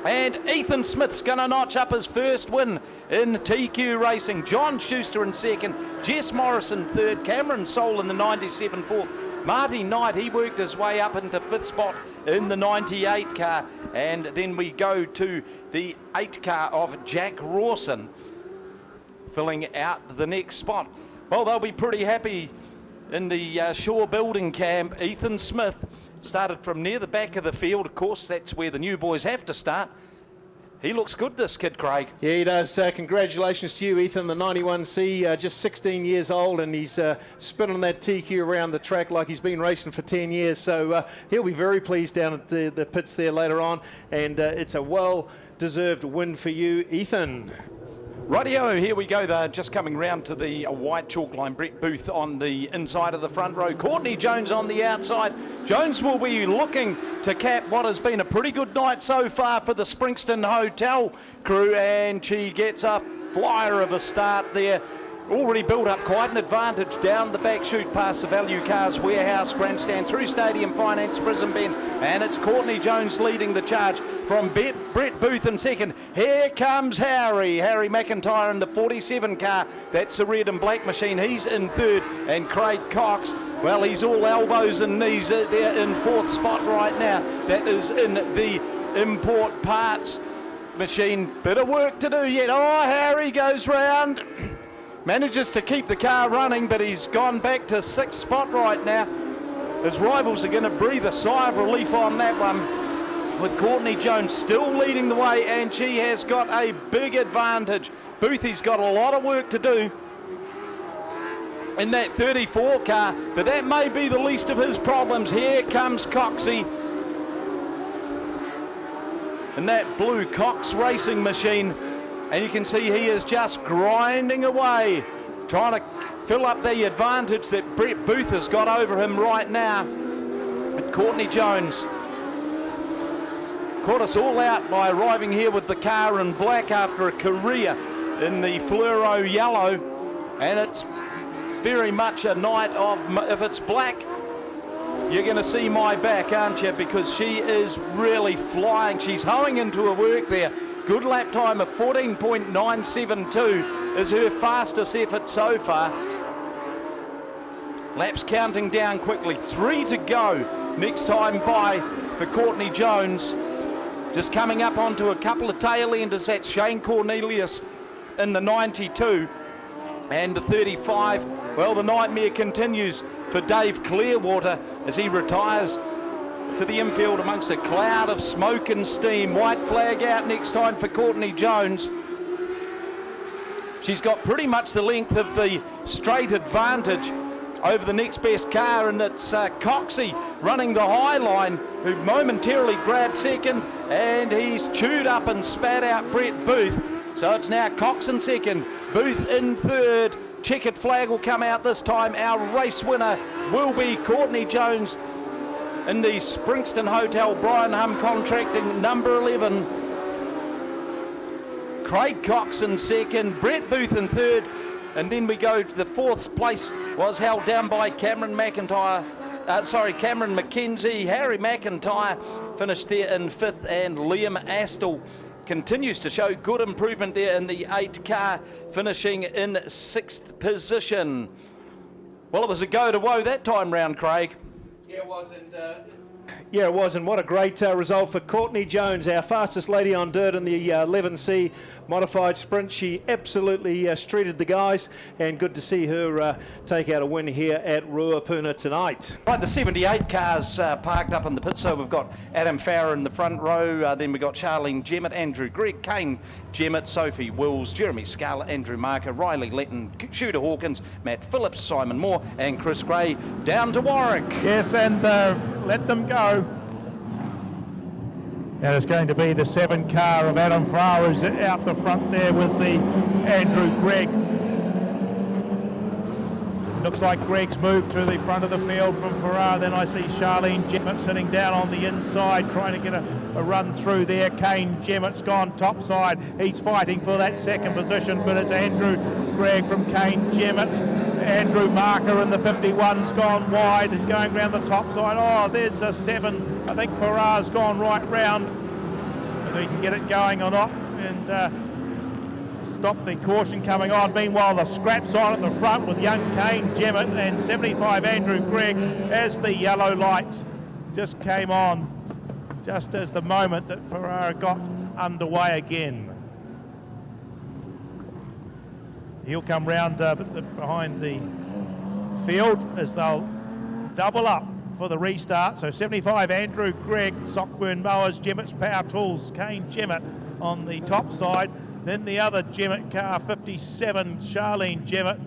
And Ethan Smith's going to notch up his first win in TQ racing. John Schuster in second, Jess Morrison third, Cameron Soul in the 97 fourth. Marty Knight, he worked his way up into fifth spot in the 98 car. And then we go to the 8 car of Jack Rawson, filling out the next spot. Well, they'll be pretty happy in the Shaw building camp. Ethan Smith started from near the back of the field. Of course, that's where the new boys have to start. He looks good, this kid, Craig. Yeah, he does. Congratulations to you, Ethan, the 91C, just 16 years old, and he's spinning that TQ around the track like he's been racing for 10 years. So he'll be very pleased down at the pits there later on, and it's a well-deserved win for you, Ethan. Rightio, here we go. They're just coming round to the white chalk line. Brett Booth on the inside of the front row. Courtney Jones on the outside. Jones will be looking to cap what has been a pretty good night so far for the Springston Hotel crew, and she gets a flyer of a start there. Already built up quite an advantage down the back chute past the Value Cars Warehouse Grandstand through Stadium Finance Prison Bend, and it's Courtney Jones leading the charge from Brett Booth in second. Here comes Harry McIntyre in the 47 car. That's the red and black machine. He's in third, and Craig Cox, well, he's all elbows and knees there in fourth spot right now. That is in the import parts machine. Bit of work to do yet. Oh, Harry goes round. Manages to keep the car running, but he's gone back to sixth spot right now. His rivals are going to breathe a sigh of relief on that one, with Courtney Jones still leading the way, and she has got a big advantage. Boothie's got a lot of work to do in that 34 car, but that may be the least of his problems. Here comes Coxie in that blue Cox racing machine. And you can see he is just grinding away, trying to fill up the advantage that Brett Booth has got over him right now. But Courtney Jones caught us all out by arriving here with the car in black after a career in the fluoro yellow. And it's very much a night of, if it's black, you're going to see my back, aren't you? Because she is really flying. She's hoeing into her work there. Good lap time of 14.972 is her fastest effort so far. Laps counting down quickly. 3 to go. Next time by for Courtney Jones. Just coming up onto a couple of tail enders. That's Shane Cornelius in the 92 and the 35. Well, the nightmare continues for Dave Clearwater as he retires to the infield amongst a cloud of smoke and steam. White flag out next time for Courtney Jones. She's got pretty much the length of the straight advantage over the next best car, and it's Coxie running the high line, who momentarily grabbed second, and he's chewed up and spat out Brett Booth. So it's now Cox in second, Booth in third. Checkered flag will come out this time. Our race winner will be Courtney Jones in the Springston Hotel Brian Hum Contracting number 11. Craig Cox in second, Brett Booth in third, and then we go to the fourth place was held down by Cameron McKenzie. Harry McIntyre finished there in fifth, and Liam Astle continues to show good improvement there in the 8 car, finishing in 6th position. Well, it was a go to woe that time round, Craig. Yeah, it was, and what a great result for Courtney Jones, our fastest lady on dirt in the 11C modified sprint. She absolutely streeted the guys, and good to see her take out a win here at Ruapuna tonight. Right, the 78 cars parked up in the pit, so we've got Adam Farrer in the front row, then we've got Charlene Jemmett, Andrew Gregg, Kane Jemmett, Sophie Wills, Jeremy Scarlett, Andrew Marker, Riley Letton, Shooter Hawkins, Matt Phillips, Simon Moore, and Chris Gray down to Warwick. Yes, and let them go. And it's going to be the 7 car of Adam Farrar who's out the front there with the Andrew Gregg. Looks like Gregg's moved to the front of the field from Farrar. Then I see Charlene Jemmett sitting down on the inside trying to get a run through there. Kane Gemmett's gone topside. He's fighting for that second position, but it's Andrew Gregg from Kane Jemmett. Andrew Marker in the 51's gone wide and going round the top side. Oh, there's a 7. I think Farrar's gone right round. whether he can get it going or not, and stop the caution coming on. Meanwhile, the scrap's on at the front with young Kane Jemmett and 75 Andrew Gregg as the yellow light just came on, just as the moment that Ferrara got underway again. He'll come round behind the field as they'll double up for the restart. So 75 Andrew Gregg, Sockburn Mowers, Gemmett's Power Tools, Kane Jemmett on the top side. Then the other Jemmett car, 57 Charlene Jemmett.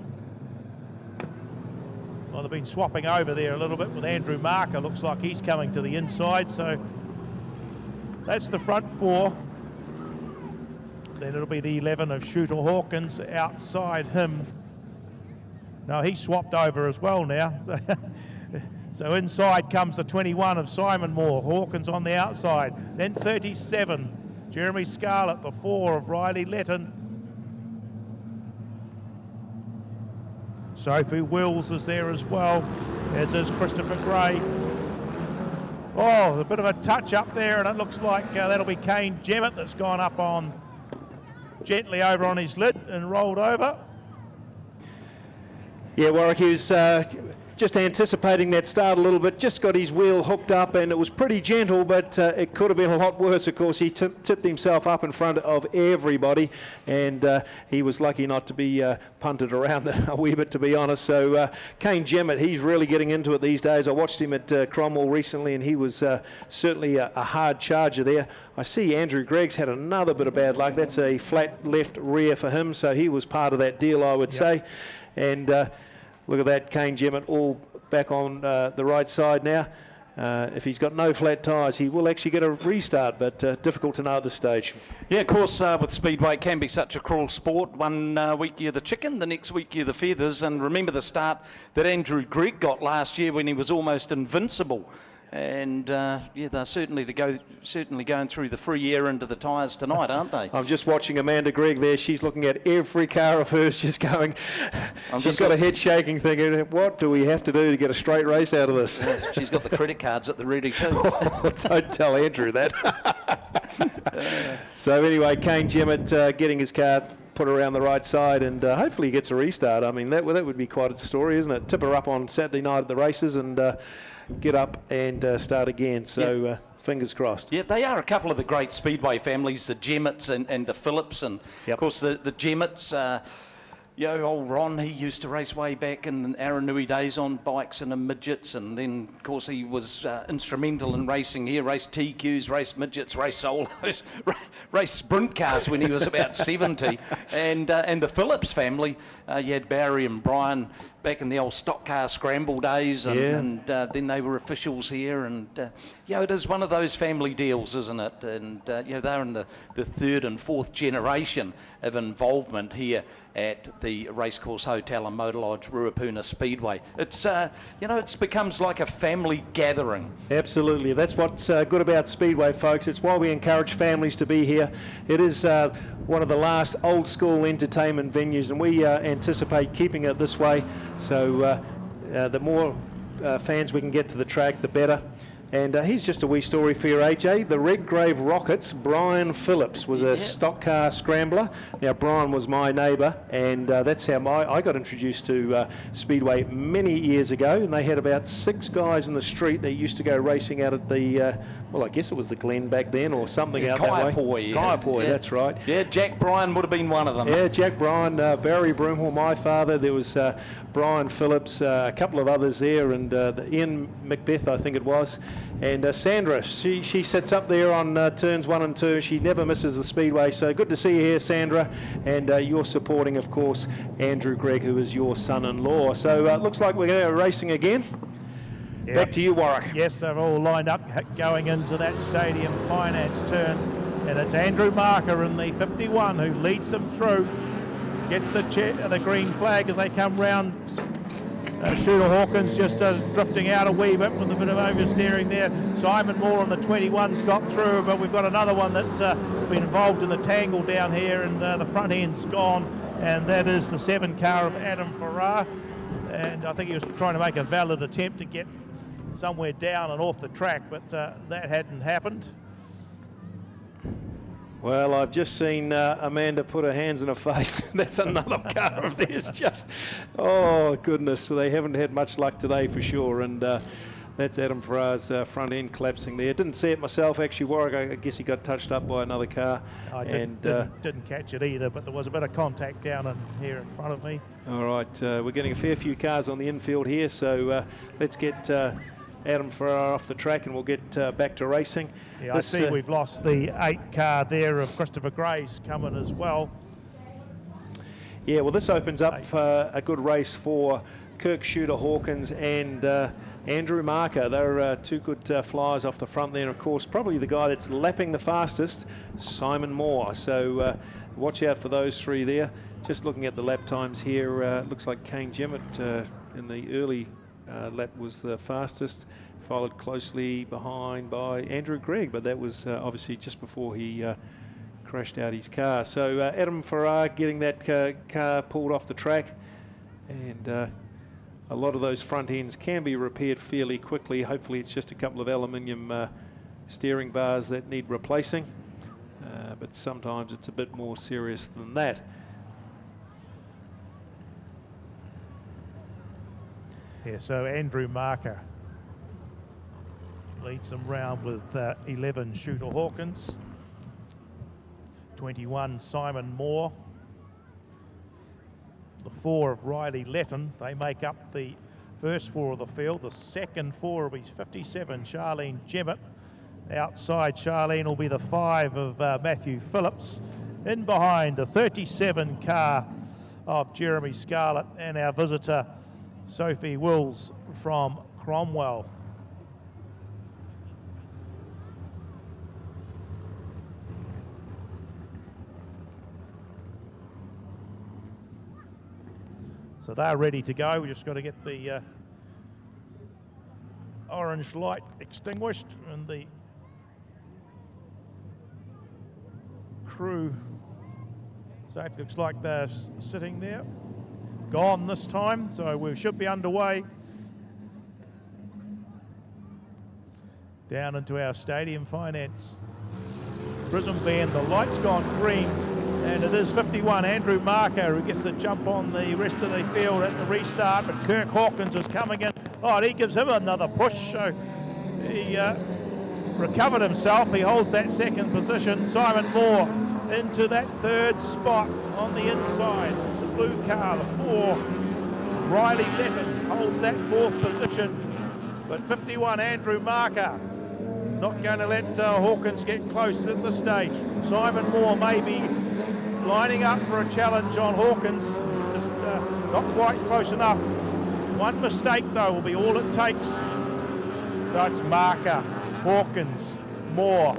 Well, they've been swapping over there a little bit with Andrew Marker. Looks like he's coming to the inside. So that's the front four. Then it'll be the 11 of Shooter Hawkins outside him. No, he swapped over as well now. So inside comes the 21 of Simon Moore. Hawkins on the outside. Then 37, Jeremy Scarlett, the 4 of Riley Letton. Sophie Wills is there as well, as is Christopher Gray. Oh, a bit of a touch up there, and it looks like that'll be Kane Jemmett that's gone up on, gently over on his lid and rolled over. Yeah, Warwick, he was just anticipating that start a little bit, just got his wheel hooked up, and it was pretty gentle, but it could have been a lot worse. Of course, he tipped himself up in front of everybody, and he was lucky not to be punted around a wee bit, to be honest. So Kane Jemmett, he's really getting into it these days. I watched him at Cromwell recently, and he was certainly a hard charger there. I see Andrew Gregg's had another bit of bad luck. That's a flat left rear for him, so he was part of that deal, I would say. And look at that, Kane Jemmett all back on the right side now. If he's got no flat tyres, he will actually get a restart, but difficult to know at this stage. Yeah, of course, with Speedway, it can be such a cruel sport. One week you're the chicken, the next week you're the feathers. And remember the start that Andrew Gregg got last year when he was almost invincible. And yeah, they're certainly going through the free air into the tyres tonight, aren't they? I'm just watching Amanda Gregg there. She's looking at every car of hers, just going. She's got a head shaking, thinking, "What do we have to do to get a straight race out of this?" Yeah, she's got the credit cards at the ready too. Don't tell Andrew that. So anyway, Kane Jemmett getting his car put around the right side, and hopefully he gets a restart. I mean, that would be quite a story, isn't it? Tip her up on Saturday night at the races and get up and start again. So fingers crossed. Yeah, they are a couple of the great Speedway families, the Jemmets and the Phillips, and of course the Jemmets. You know, old Ron, he used to race way back in Aranui days on bikes and in midgets, and then of course he was instrumental in racing here, raced TQs, raced midgets, raced solos, raced sprint cars when he was about 70. And the Phillips family, you had Barry and Brian back in the old stock car scramble days, and then they were officials here, and you know, it is one of those family deals, isn't it? And you know, they're in the third and fourth generation of involvement here at the Racecourse Hotel and Motor Lodge, Ruapuna Speedway. It's you know, it becomes like a family gathering. Absolutely, that's what's good about Speedway, folks. It's why we encourage families to be here. It is one of the last old school entertainment venues, and we anticipate keeping it this way. So the more fans we can get to the track, the better. And here's just a wee story for you, AJ. The Redgrave Rockets, Brian Phillips, was a stock car scrambler. Now, Brian was my neighbour, and that's how I got introduced to Speedway many years ago. And they had about 6 guys in the street that used to go racing out at the, well, I guess it was the Glen back then or something out that way. Kaiapoi, that's right. Yeah, Jack Bryan would have been one of them. Yeah, Jack Bryan, Barry Broomhall, my father. There was Brian Phillips, a couple of others there, and Ian Macbeth, I think it was. And Sandra, she sits up there on turns 1 and 2. She never misses the Speedway. So good to see you here, Sandra. And you're supporting, of course, Andrew Gregg, who is your son-in-law. So it looks like we're going to go racing again. Yep. Back to you, Warwick. Yes, they're all lined up going into that Stadium Finance turn. And it's Andrew Marker in the 51 who leads them through. Gets the green flag as they come round. Shooter Hawkins just drifting out a wee bit with a bit of oversteering there. Simon Moore on the 21's got through, but we've got another one that's been involved in the tangle down here, and the front end's gone, and that is the 7 car of Adam Farrar. And I think he was trying to make a valid attempt to get somewhere down and off the track, but that hadn't happened. Well, I've just seen Amanda put her hands in her face. That's another car of theirs. Just, oh goodness, so they haven't had much luck today for sure. And that's Adam Farrar's front end collapsing there. Didn't see it myself, actually, Warwick. I guess he got touched up by another car. I didn't catch it either, but there was a bit of contact down in here in front of me. All right, we're getting a fair few cars on the infield here, so let's get Adam Farrar off the track and we'll get back to racing. Yeah, I see we've lost the 8 car there of Christopher Gray's coming as well. Yeah, well, this opens up a good race for Kirk Shooter Hawkins and Andrew Marker. They're 2 good flyers off the front there, and of course probably the guy that's lapping the fastest, Simon Moore. So watch out for those 3 there. Just looking at the lap times here, looks like Kane Jemmett in the early lap was the fastest, followed closely behind by Andrew Gregg, but that was obviously just before he crashed out his car. So Adam Farrar getting that car pulled off the track, and a lot of those front ends can be repaired fairly quickly. Hopefully it's just a couple of aluminium steering bars that need replacing, but sometimes it's a bit more serious than that. Yeah, so Andrew Marker leads them round with 11 Shooter Hawkins, 21 Simon Moore, the 4 of Riley Letton. They make up the first 4 of the field. The second 4 will be 57 Charlene Jemmett. Outside Charlene will be the 5 of Matthew Phillips. In behind the 37 car of Jeremy Scarlett and our visitor Sophie Wills from Cromwell. So they're ready to go. We just got to get the orange light extinguished and the crew. So it looks like they're sitting there. Gone this time, so we should be underway. Down into our Stadium Finance Prism Band. The light's gone green, and it is 51 Andrew Marker who gets the jump on the rest of the field at the restart, but Kirk Hawkins is coming in. Oh, and he gives him another push, so he recovered himself. He holds that second position. Simon Moore into that 3rd spot on the inside. Blue car, the 4, Riley Letton holds that 4th position, but 51 Andrew Marker not going to let Hawkins get close at this stage. Simon Moore may be lining up for a challenge on Hawkins, just not quite close enough. One mistake though will be all it takes. So it's Marker, Hawkins, Moore,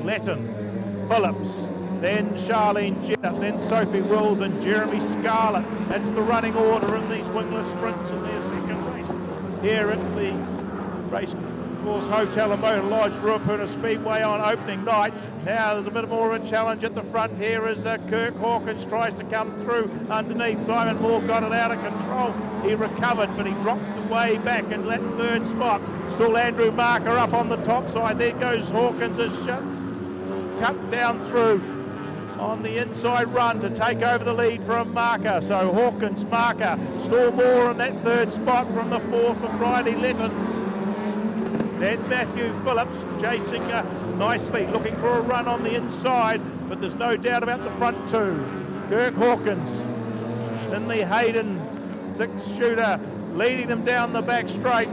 Letton, Phillips, then Charlene Jemmett, then Sophie Wills and Jeremy Scarlett. That's the running order in these wingless sprints in their second race here at the Racecourse Hotel and Motor Lodge, Ruapuna Speedway on opening night. Now there's a bit more of a challenge at the front here as Kirk Hawkins tries to come through underneath. Simon Moore got it out of control. He recovered, but he dropped way back in that 3rd spot. Still Andrew Marker up on the top side. There goes Hawkins, is cut down through on the inside run to take over the lead from Marker. So Hawkins, Marker, still Moore in that 3rd spot from the 4th of Riley Letton. Then Matthew Phillips chasing nicely, looking for a run on the inside, but there's no doubt about the front 2. Kirk Hawkins in the Hayden 6 shooter, leading them down the back straight,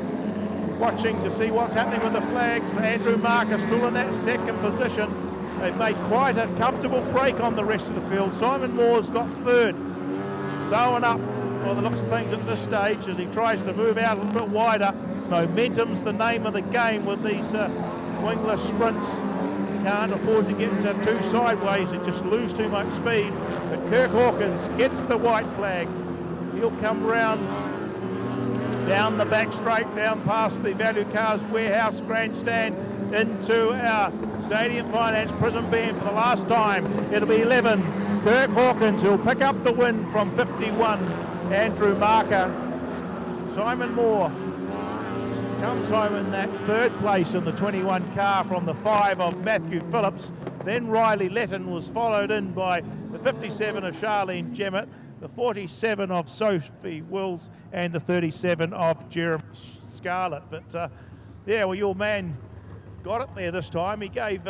watching to see what's happening with the flags. Andrew Marker still in that 2nd position. They've made quite a comfortable break on the rest of the field. Simon Moore's got 3rd, sewing up by the looks of things at this stage as he tries to move out a little bit wider. Momentum's the name of the game with these wingless sprints. Can't afford to get too sideways and just lose too much speed. But Kirk Hawkins gets the white flag. He'll come round down the back straight, down past the Value Cars Warehouse Grandstand into our Stadium Finance Prism Band for the last time. It'll be 11 Kirk Hawkins who'll pick up the win from 51 Andrew Marker. Simon Moore comes home in that 3rd place in the 21 car from the 5 of Matthew Phillips. Then Riley Letton was followed in by the 57 of Charlene Jemmett, the 47 of Sophie Wills, and the 37 of Jeremy Scarlett. But yeah, well, your man got it there this time. He gave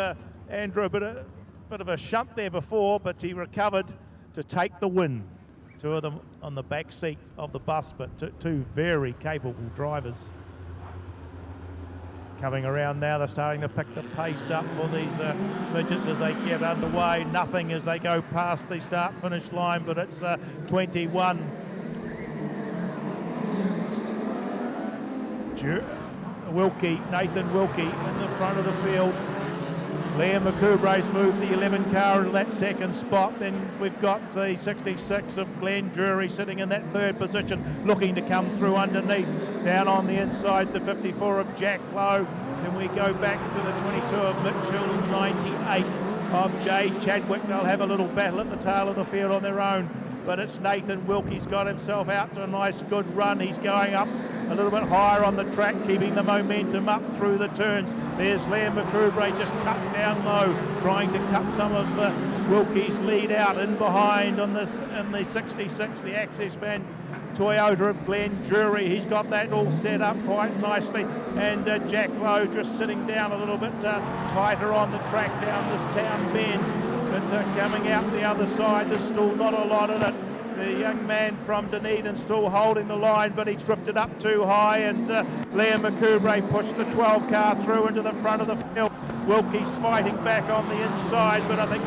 Andrew a bit of a shunt there before, but he recovered to take the win. Two of them on the back seat of the bus, but two very capable drivers. Coming around now, they're starting to pick the pace up for these midgets as they get underway. Nothing as they go past the start-finish line, but it's 21. Nathan Wilkie in the front of the field. Liam McCoubrae's moved the 11 car into that second spot. Then we've got the 66 of Glenn Drury sitting in that third position, looking to come through underneath. Down on the inside, the 54 of Jack Lowe. Then we go back to the 22 of Mitchell, 98 of Jay Chadwick. They'll have a little battle at the tail of the field on their own. But it's Nathan Wilkie's got himself out to a nice good run. He's going up a little bit higher on the track, keeping the momentum up through the turns. There's Liam McCoubrae just cut down low, trying to cut some of Wilkie's lead out. In behind on this in the 66, the Access Band Toyota of Glenn Drury. He's got that all set up quite nicely. And Jack Lowe just sitting down a little bit tighter on the track down this town bend. But coming out the other side, there's still not a lot in it. The young man from Dunedin still holding the line, but he's drifted up too high, and Liam McCoubrae pushed the 12 car through into the front of the field. Wilkie's fighting back on the inside, but I think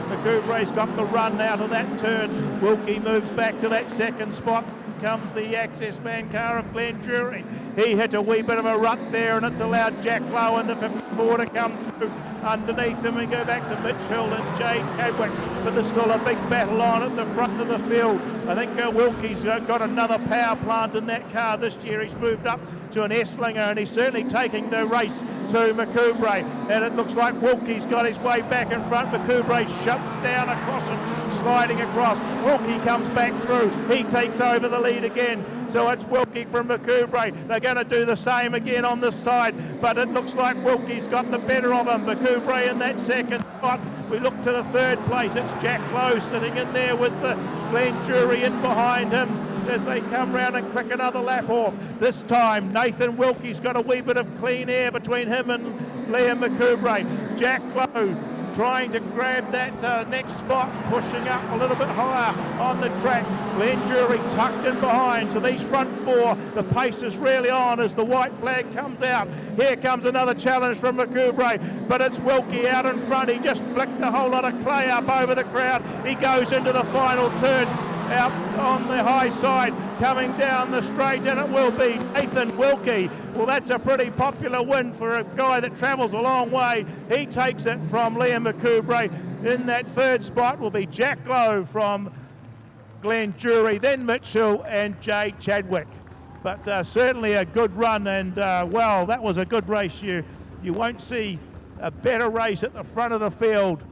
McCoubrae's got the run out of that turn. Wilkie moves back to that second spot. Comes the Access Man car of Glenn Drury. He hit a wee bit of a rut there, and it's allowed Jack Lowe and the 54 to come through underneath them. We go back to Mitchell and Jay Chadwick, but there's still a big battle on at the front of the field. I think Wilkie's got another power plant in that car this year. He's moved up to an Esslinger, and he's certainly taking the race to McCoubrae, and it looks like Wilkie's got his way back in front. McCoubrae shuts down across him, sliding across. Wilkie comes back through. He takes over the lead again. So it's Wilkie from McCoubrae. They're going to do the same again on this side, but it looks like Wilkie's got the better of him. McCoubrae in that second spot. We look to the third place. It's Jack Lowe sitting in there with the Glenn Drury in behind him as they come round and click another lap off. This time Nathan Wilkie's got a wee bit of clean air between him and Liam McCoubrae. Jack Lowe trying to grab that next spot, pushing up a little bit higher on the track. Glenn Drury tucked in behind, so these front four, the pace is really on as the white flag comes out. Here comes another challenge from McCoubrae, but it's Wilkie out in front. He just flicked a whole lot of clay up over the crowd. He goes into the final turn, out on the high side, coming down the straight, and it will be Nathan Wilkie. Well, that's a pretty popular win for a guy that travels a long way. He takes it from Liam McCoubrae. In that third spot will be Jack Lowe from Glenn Drury, then Mitchell and Jay Chadwick. But certainly a good run, and well, that was a good race. You won't see a better race at the front of the field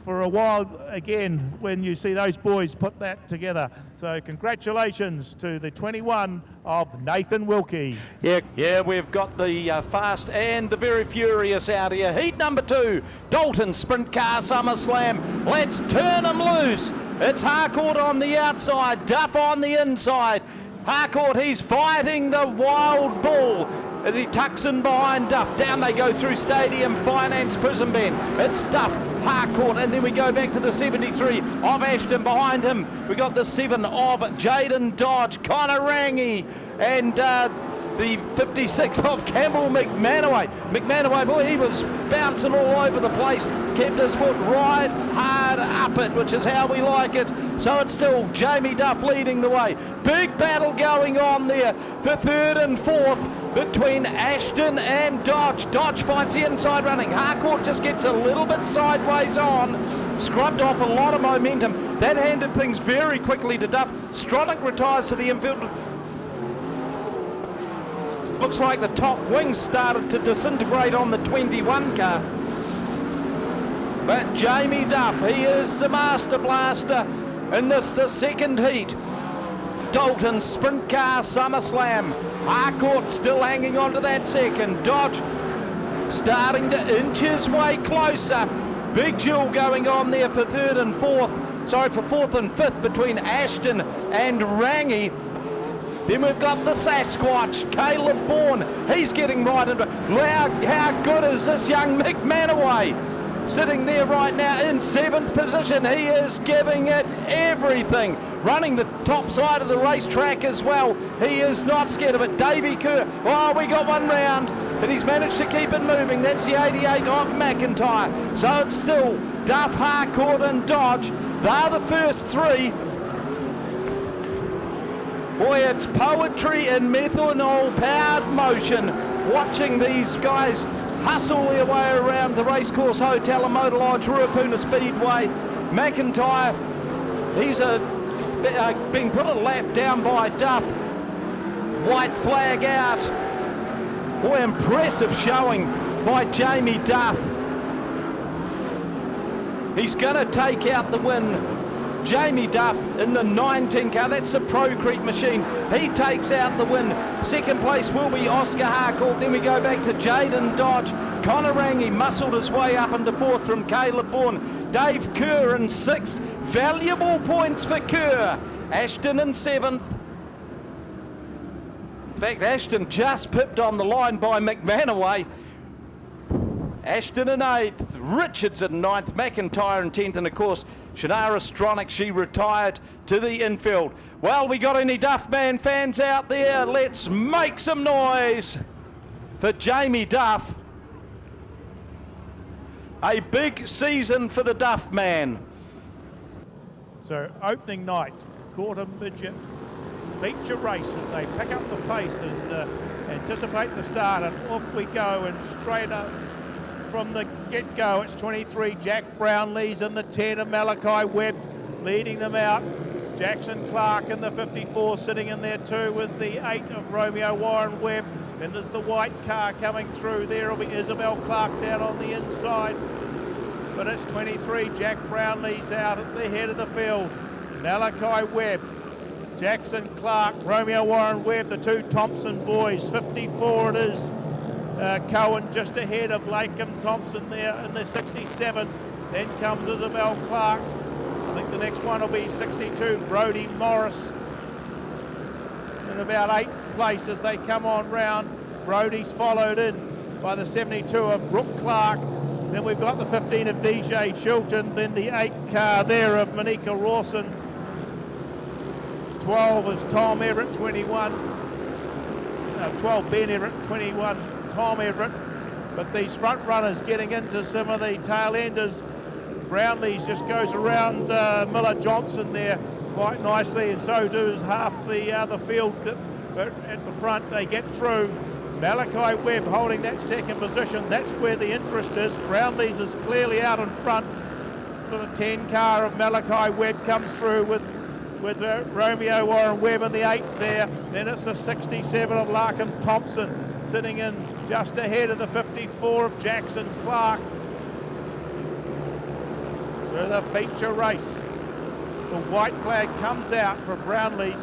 for a while again when you see those boys put that together. So congratulations to the 21 of Nathan Wilkie. Yeah, we've got the fast and the very furious out here. Heat number 2, Dalton Sprintcar Summerslam. Let's turn them loose. It's Harcourt on the outside, Duff on the inside. Harcourt, he's fighting the wild bull as he tucks in behind Duff. Down they go through Stadium Finance Prison Bend. It's Duff, Harcourt, and then we go back to the 73 of Ashton behind him. We got the 7 of Jaden Dodge, Connor Rangi, and the 56 of Campbell McManaway. McManaway, boy, he was bouncing all over the place, kept his foot right hard up it, which is how we like it. So it's still Jamie Duff leading the way. Big battle going on there for third and fourth between Ashton and Dodge. Dodge finds the inside running. Harcourt just gets a little bit sideways on, scrubbed off a lot of momentum. That handed things very quickly to Duff. Stronach retires to the infield. Looks like the top wing started to disintegrate on the 21 car. But Jamie Duff, he is the master blaster in this, the second heat. Dalton Sprintcar Summerslam. Harcourt still hanging on to that second. Dodge starting to inch his way closer. Big duel going on there for third and fourth. Sorry, for fourth and fifth between Ashton and Rangi. Then we've got the Sasquatch, Caleb Bourne. He's getting right into it. How good is this young Mick Manaway? Sitting there right now in 7th position. He is giving it everything. Running the top side of the racetrack as well. He is not scared of it. Davy Kerr. Oh, we got one round, but he's managed to keep it moving. That's the 88 of McIntyre. So it's still Duff, Harcourt and Dodge. They're the first three. Boy, it's poetry in methanol-powered motion. Watching these guys hustle their way around the Racecourse Hotel and Motor Lodge, Ruapuna Speedway. McIntyre, he's being put a lap down by Duff. White flag out. Boy, impressive showing by Jamie Duff. He's going to take out the win. Jamie Duff in the 19 car, that's the Pro Creek machine. He takes out the win. Second place will be Oscar Harcourt. Then we go back to Jaden Dodge. Connor Rangi muscled his way up into fourth from Caleb Bourne. Dave Kerr in sixth. Valuable points for Kerr. Ashton in seventh. In fact, Ashton just pipped on the line by McManaway. Ashton in 8th, Richards in 9th, McIntyre in 10th, and of course, Shannara Stronach, she retired to the infield. Well, we got any Duffman fans out there? Let's make some noise for Jamie Duff. A big season for the Duffman. So opening night, quarter midget feature races. They pick up the pace and anticipate the start, and off we go, and straight up from the get-go, it's 23 Jack Brownlee's in the 10 of Malachi Webb leading them out. Jackson Clark in the 54 sitting in there too with the 8 of Romeo Warren Webb. Then there's the white car coming through. There will be Isabel Clark down on the inside. But it's 23 Jack Brownlee's out at the head of the field. Malachi Webb, Jackson Clark, Romeo Warren Webb, the 2 Thompson boys. 54 it is. Cohen just ahead of Lakem Thompson there in the 67. Then comes Isabel Clark. I think the next one will be 62, Brodie Morris. In about 8th place as they come on round. Brodie's followed in by the 72 of Brooke Clark. Then we've got the 15 of DJ Chilton. Then the 8 car there of Monica Rawson. 12 is Tom Everett, 21. 12 Ben Everett, 21. Tom Everett, but these front runners getting into some of the tail enders. Brownlee's just goes around Miller Johnson there quite nicely, and so does half the field at the front. They get through. Malachi Webb holding that second position. That's where the interest is. Brownlee's is clearly out in front. The 10 car of Malachi Webb comes through with Romeo Warren Webb in the 8th there. Then it's the 67 of Larkham Thompson sitting in just ahead of the 54 of Jackson Clark. So the feature race. The white flag comes out for Brownlee's.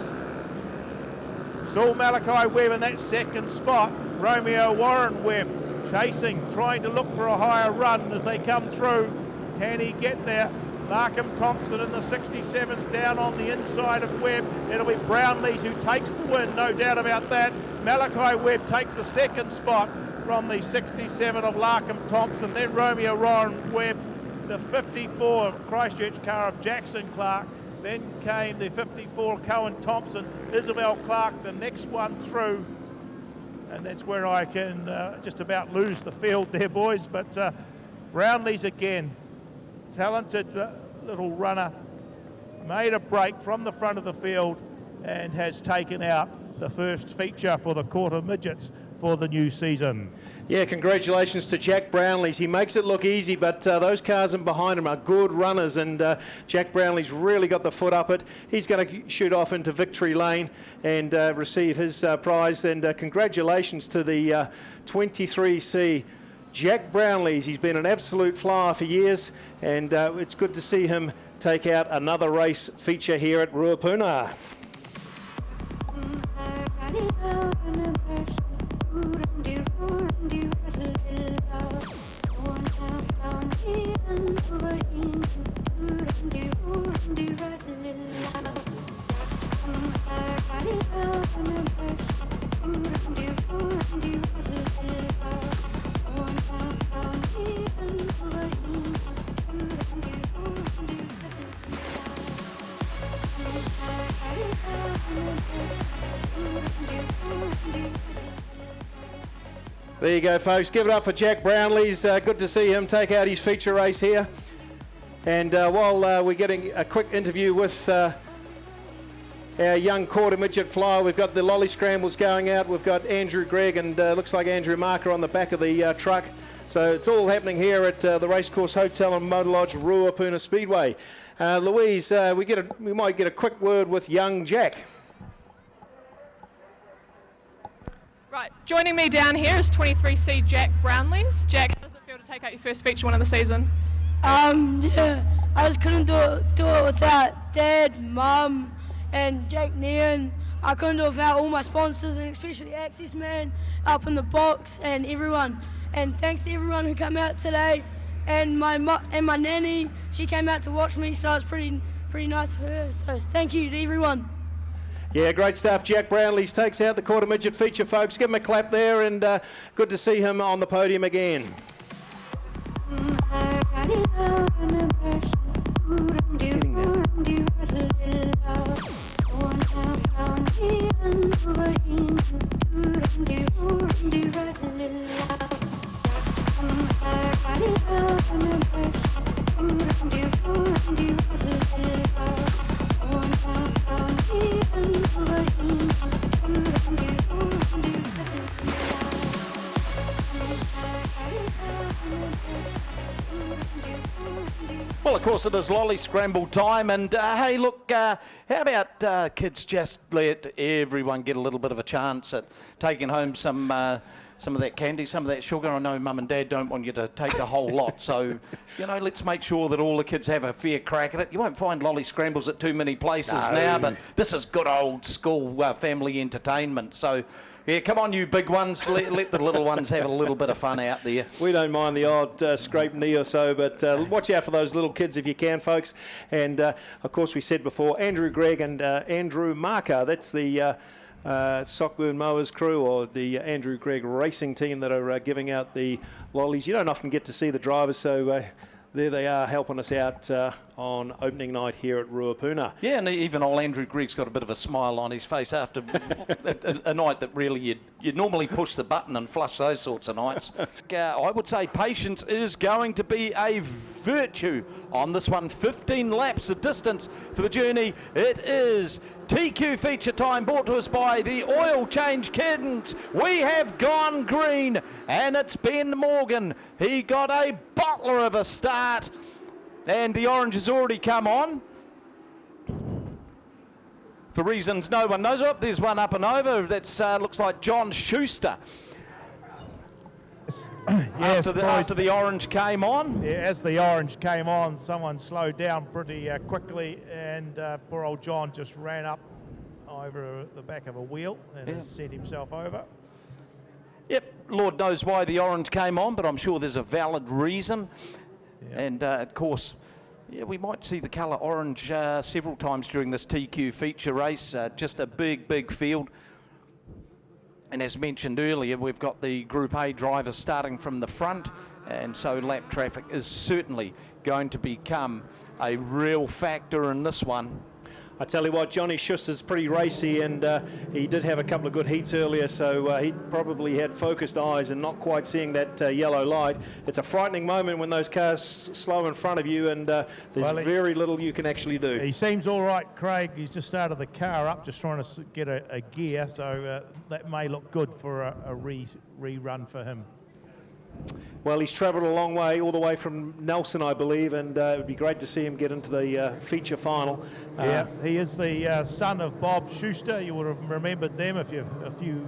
Still Malachi Webb in that second spot. Romeo Warren Webb chasing, trying to look for a higher run as they come through. Can he get there? Larkham Thompson in the 67's down on the inside of Webb. It'll be Brownlee's who takes the win, no doubt about that. Malachi Webb takes the second spot from the 67 of Larkham Thompson. Then Romeo Warren Webb, the 54 of Christchurch car of Jackson Clark. Then came the 54 Cohen Thompson, Isabel Clark, the next one through. And that's where I can just about lose the field there, boys. But Brownlee's again, talented little runner, made a break from the front of the field and has taken out the first feature for the quarter midgets for the new season. Yeah, congratulations to Jack Brownlees. He makes it look easy, but those cars in behind him are good runners, and Jack Brownlees really got the foot up it. He's going to shoot off into victory lane and receive his prize. And congratulations to the 23C Jack Brownlees. He's been an absolute flyer for years, and it's good to see him take out another race feature here at Ruapuna. There you go, folks. Give it up for Jack Brownlees. Good to see him take out his feature race here. And while we're getting a quick interview with our young quarter midget flyer, we've got the lolly scrambles going out. We've got Andrew Gregg and looks like Andrew Marker on the back of the truck. So it's all happening here at the Racecourse Hotel and Motor Lodge, Ruapuna Speedway. Louise, we might get a quick word with young Jack. Right, joining me down here is 23C Jack Brownlees. Jack, how does it feel to take out your first feature win of the season? Yeah, I just couldn't do it without Dad, Mum, and Jake Neon. I couldn't do it without all my sponsors, and especially Access Man up in the box and everyone. And thanks to everyone who came out today, and my nanny, she came out to watch me, so it's pretty nice for her. So thank you to everyone. Yeah, great stuff. Jack Brownlees takes out the quarter midget feature, folks. Give him a clap there, and good to see him on the podium again. Well, of course, it is lolly scramble time, and hey, look, how about kids just let everyone get a little bit of a chance at taking home some of that candy, some of that sugar. I know Mum and Dad don't want you to take the whole lot, so, you know, let's make sure that all the kids have a fair crack at it. You won't find lolly scrambles at too many places now, but this is good old school family entertainment, so... Yeah, come on, you big ones. Let the little ones have a little bit of fun out there. We don't mind the odd scraped knee or so, but watch out for those little kids if you can, folks. And, of course, we said before, Andrew Gregg and Andrew Marker. That's the Sockburn Mowers crew, or the Andrew Gregg racing team that are giving out the lollies. You don't often get to see the drivers, so... there they are helping us out on opening night here at Ruapuna. Yeah, and even old Andrew Gregg's got a bit of a smile on his face after a night that really you'd normally push the button and flush those sorts of nights. I would say patience is going to be a virtue on this one. 15 laps the distance for the journey. It is TQ feature time, brought to us by the Oil Change Kings. We have gone green, and it's Ben Morgan. He got a bottler of a start, and the orange has already come on. For reasons no one knows. Oh, there's one up and over. That's looks like John Schuster. Yes, after the orange came on. Yeah, as the orange came on, someone slowed down pretty quickly, and poor old John just ran up over the back of a wheel and has sent himself over. Yep, Lord knows why the orange came on, but I'm sure there's a valid reason. Yeah. And of course, yeah, we might see the colour orange several times during this TQ feature race. Just a big field. And as mentioned earlier, we've got the Group A drivers starting from the front, and so lap traffic is certainly going to become a real factor in this one. I tell you what, Johnny Schuster's pretty racy, and he did have a couple of good heats earlier, so he probably had focused eyes and not quite seeing that yellow light. It's a frightening moment when those cars slow in front of you, and there's very little you can actually do. He seems all right, Craig. He's just started the car up, just trying to get a gear, so that may look good for a rerun for him. Well, he's travelled a long way, all the way from Nelson, I believe, and it would be great to see him get into the feature final. Yeah, he is the son of Bob Schuster. You would have remembered them if you're a few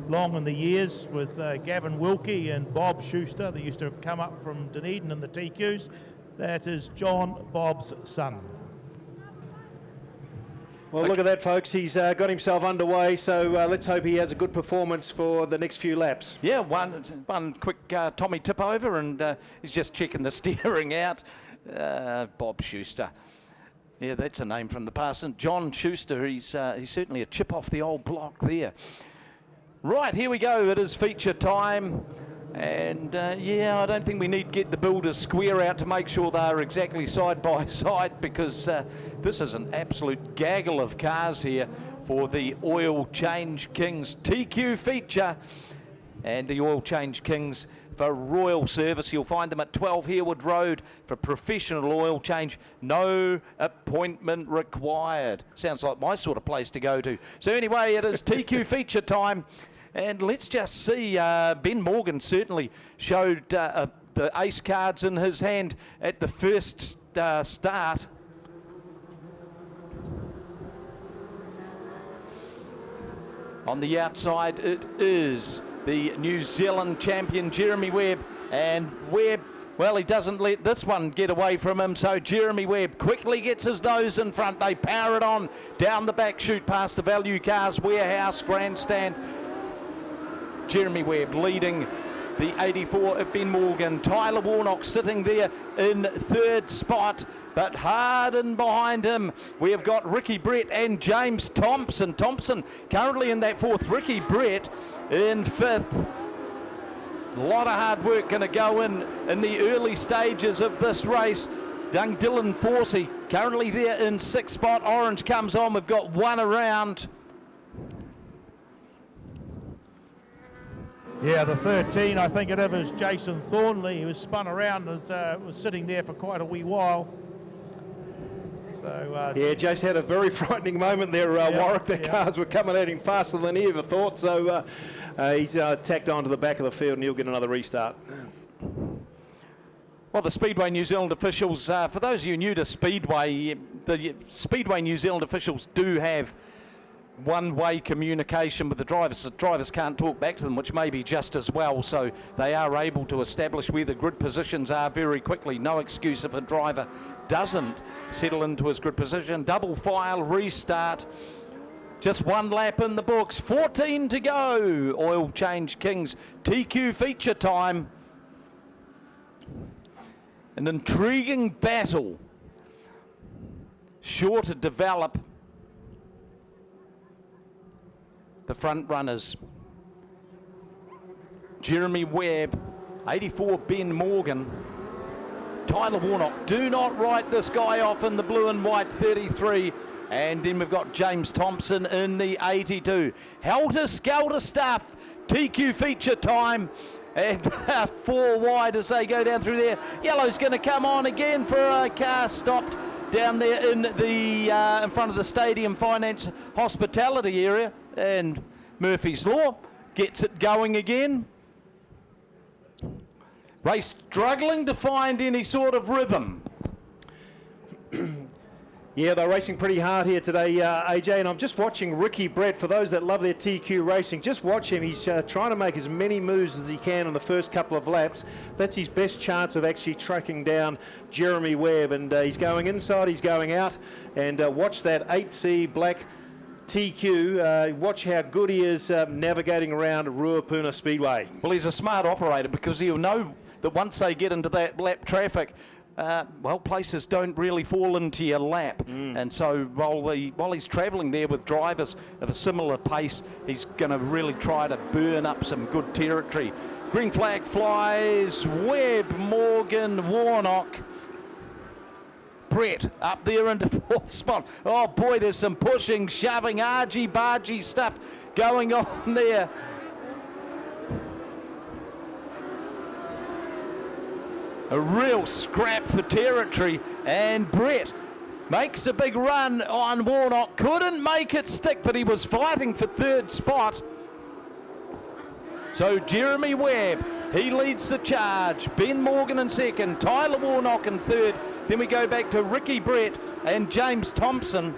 long in the years, with Gavin Wilkie and Bob Schuster. They used to come up from Dunedin in the TQs. That is John Bob's son. Well, look at that, folks. He's got himself underway, so let's hope he has a good performance for the next few laps. Yeah, one quick Tommy tip over, and he's just checking the steering out. Bob Schuster. Yeah, that's a name from the past. And John Schuster, he's certainly a chip off the old block there. Right, here we go. It is feature time. And yeah, I don't think we need to get the builders square out to make sure they're exactly side by side, because this is an absolute gaggle of cars here for the Oil Change Kings TQ feature. and the Oil Change Kings for Royal Service. You'll find them at 12 Harewood Road for professional oil change. No appointment required. Sounds like my sort of place to go to. So anyway, it is TQ feature time. And let's just see, Ben Morgan certainly showed the ace cards in his hand at the first start. On the outside, it is the New Zealand champion, Jeremy Webb. And Webb, well, he doesn't let this one get away from him. So Jeremy Webb quickly gets his nose in front. They power it on down the back chute past the Value Cars Warehouse Grandstand. Jeremy Webb leading the 84 of Ben Morgan. Tyler Warnock sitting there in third spot, but hard in behind him we have got Ricky Brett and James Thompson. Thompson currently in that fourth, Ricky Brett in fifth. A lot of hard work going to go in the early stages of this race. Young Dylan Forsey currently there in sixth spot. Orange comes on, we've got one around. Yeah, the 13, I think it is Jason Thornley, who was spun around, was sitting there for quite a wee while. So yeah, Jace had a very frightening moment there, Warwick. The cars were coming at him faster than he ever thought, so he's tacked onto the back of the field and he'll get another restart. Well, the Speedway New Zealand officials, for those of you new to Speedway, the Speedway New Zealand officials do have one-way communication with the drivers. The drivers can't talk back to them, which may be just as well, so they are able to establish where the grid positions are very quickly. No excuse if a driver doesn't settle into his grid position. Double file restart. Just one lap in the books. 14 to go. Oil Change Kings TQ feature time. An intriguing battle. Sure to develop. The front runners. Jeremy Webb, 84 Ben Morgan. Tyler Warnock, do not write this guy off in the blue and white 33. And then we've got James Thompson in the 82. Helter Skelter stuff. TQ feature time. And 4 wide as they go down through there. Yellow's going to come on again for a car stopped down there in the in front of the Stadium Finance Hospitality area. And Murphy's Law gets it going again. Race struggling to find any sort of rhythm. Yeah, they're racing pretty hard here today, AJ, and I'm just watching Ricky Brett. For those that love their TQ racing, just watch him. He's trying to make as many moves as he can in the first couple of laps. That's his best chance of actually tracking down Jeremy Webb, and he's going inside, he's going out, and watch that 8C black TQ. Watch how good he is navigating around Ruapuna Speedway. Well, he's a smart operator because he'll know that once they get into that lap traffic, well, places don't really fall into your lap. And so while he's travelling there with drivers of a similar pace, he's going to really try to burn up some good territory. Green flag flies. Webb, Morgan, Warnock. Brett up there into fourth spot. Oh boy, there's some pushing, shoving, argy-bargy stuff going on there. A real scrap for territory, and Brett makes a big run on Warnock. Couldn't make it stick, but he was fighting for third spot. So Jeremy Webb, he leads the charge. Ben Morgan in second, Tyler Warnock in third. Then we go back to Ricky Brett and James Thompson.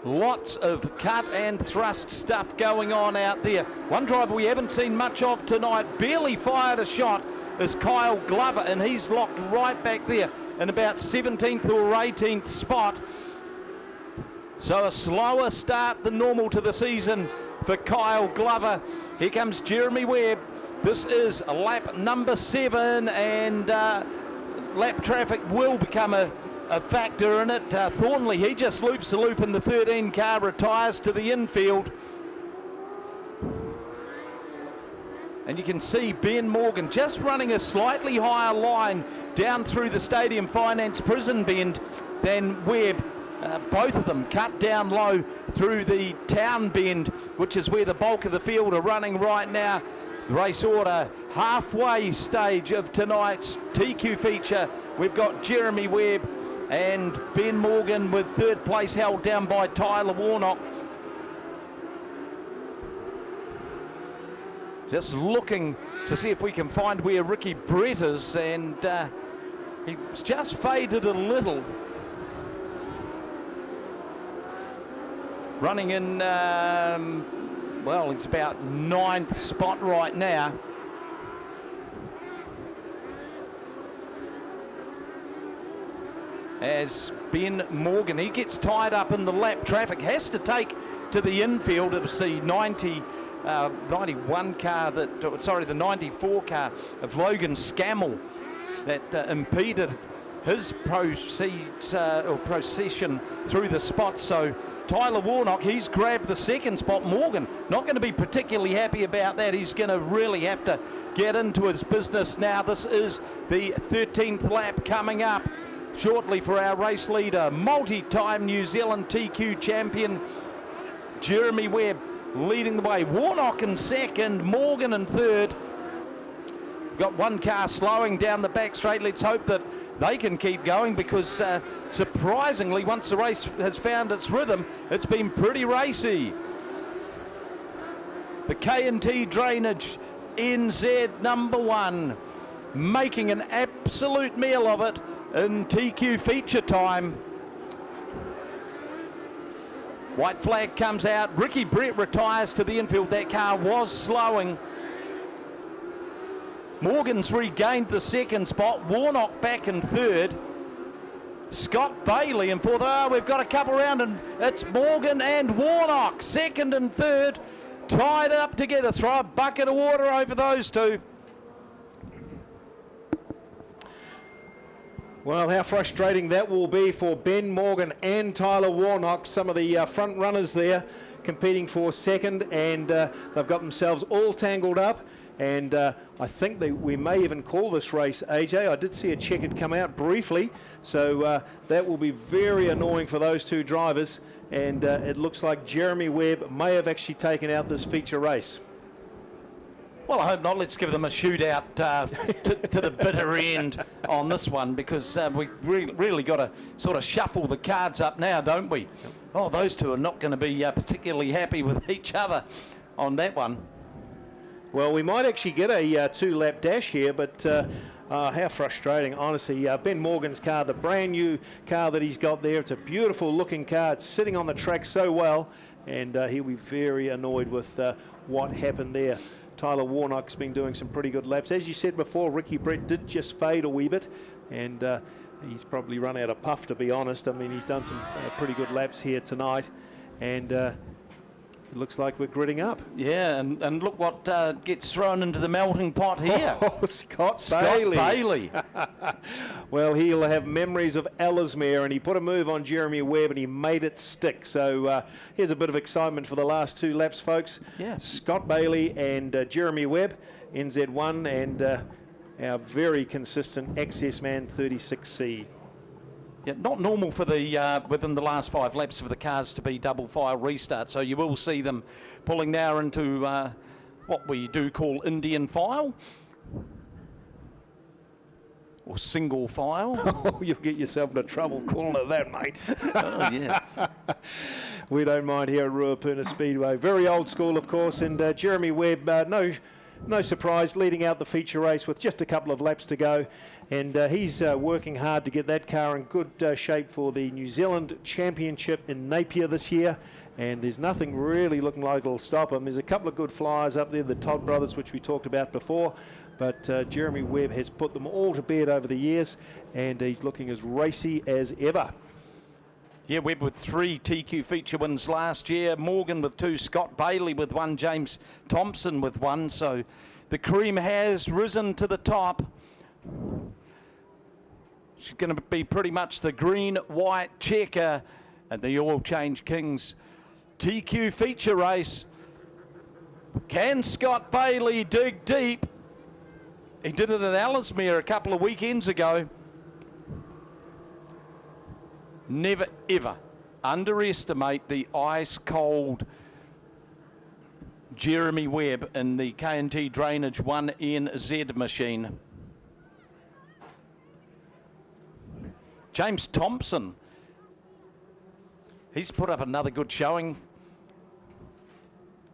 Lots of cut and thrust stuff going on out there. One driver we haven't seen much of tonight, barely fired a shot, is Kyle Glover, and he's locked right back there in about 17th or 18th spot. So a slower start than normal to the season for Kyle Glover. Here comes Jeremy Webb. This is lap number 7, and lap traffic will become a factor in it. Thornley, he just loops the loop in the 13 car, retires to the infield. And you can see Ben Morgan just running a slightly higher line down through the Stadium Finance prison bend than Webb. Both of them cut down low through the town bend, which is where the bulk of the field are running right now. The race order, halfway stage of tonight's TQ feature. We've got Jeremy Webb and Ben Morgan with third place held down by Tyler Warnock. Just looking to see if we can find where Ricky Brett is, and he's just faded a little. Running in, well, it's about 9th spot right now. As Ben Morgan, he gets tied up in the lap traffic, has to take to the infield. It was the 91 car that, sorry, the 94 car of Logan Scammell that impeded his procession through the spots. So Tyler Warnock, he's grabbed the second spot. Morgan, not going to be particularly happy about that. He's going to really have to get into his business now. This is the 13th lap coming up shortly for our race leader, multi-time New Zealand TQ champion, Jeremy Webb, leading the way. Warnock in second, Morgan in third. Got one car slowing down the back straight. Let's hope that they can keep going, because surprisingly, once the race has found its rhythm, it's been pretty racy. The K&T Drainage NZ #1 making an absolute meal of it in TQ feature time. White flag comes out. Ricky Brett retires to the infield. That car was slowing. Morgan's regained the second spot. Warnock back in third. Scott Bailey in fourth. Oh, we've got a couple around, and it's Morgan and Warnock, second and third, tied up together. Throw a bucket of water over those two. Well, how frustrating that will be for Ben Morgan and Tyler Warnock, some of the front runners there competing for second, and they've got themselves all tangled up. And I think we may even call this race, AJ. I did see a checkered come out briefly, so that will be very annoying for those two drivers. And it looks like Jeremy Webb may have actually taken out this feature race. Well, I hope not. Let's give them a shootout to the bitter end on this one, because we really got to sort of shuffle the cards up now, don't we? Oh, those two are not going to be particularly happy with each other on that one. Well, we might actually get a two-lap dash here, but how frustrating, honestly. Ben Morgan's car, the brand new car that he's got there, it's a beautiful looking car. It's sitting on the track so well, and he'll be very annoyed with what happened there. Tyler Warnock's been doing some pretty good laps. As you said before, Ricky Brett did just fade a wee bit, and he's probably run out of puff, to be honest. I mean, he's done some pretty good laps here tonight, and it looks like we're gridding up. Yeah, and look what gets thrown into the melting pot here. Oh, Scott Bailey. Well, he'll have memories of Ellesmere, and he put a move on Jeremy Webb and he made it stick. So here's a bit of excitement for the last two laps, folks. Yeah. Scott Bailey and Jeremy Webb, NZ1, and our very consistent Access Man 36C. Yeah, not normal for the within the last 5 laps for the cars to be double file restart, so you will see them pulling now into what we do call Indian file or single file. Oh, you'll get yourself into trouble calling it that, mate. Oh, yeah. We don't mind here at Ruapuna Speedway. Very old school, of course, and Jeremy Webb, no surprise, leading out the feature race with just a couple of laps to go. And he's working hard to get that car in good shape for the New Zealand Championship in Napier this year. And there's nothing really looking like it'll stop him. There's a couple of good flyers up there, the Todd brothers, which we talked about before. But Jeremy Webb has put them all to bed over the years, and he's looking as racy as ever. Yeah, Webb with 3 TQ feature wins last year, Morgan with 2, Scott Bailey with 1, James Thompson with 1. So the cream has risen to the top. She's going to be pretty much the green-white checker at the Oil Change Kings TQ feature race. Can Scott Bailey dig deep? He did it at Ellesmere a couple of weekends ago. Never, ever underestimate the ice-cold Jeremy Webb in the K&T Drainage 1NZ machine. James Thompson, he's put up another good showing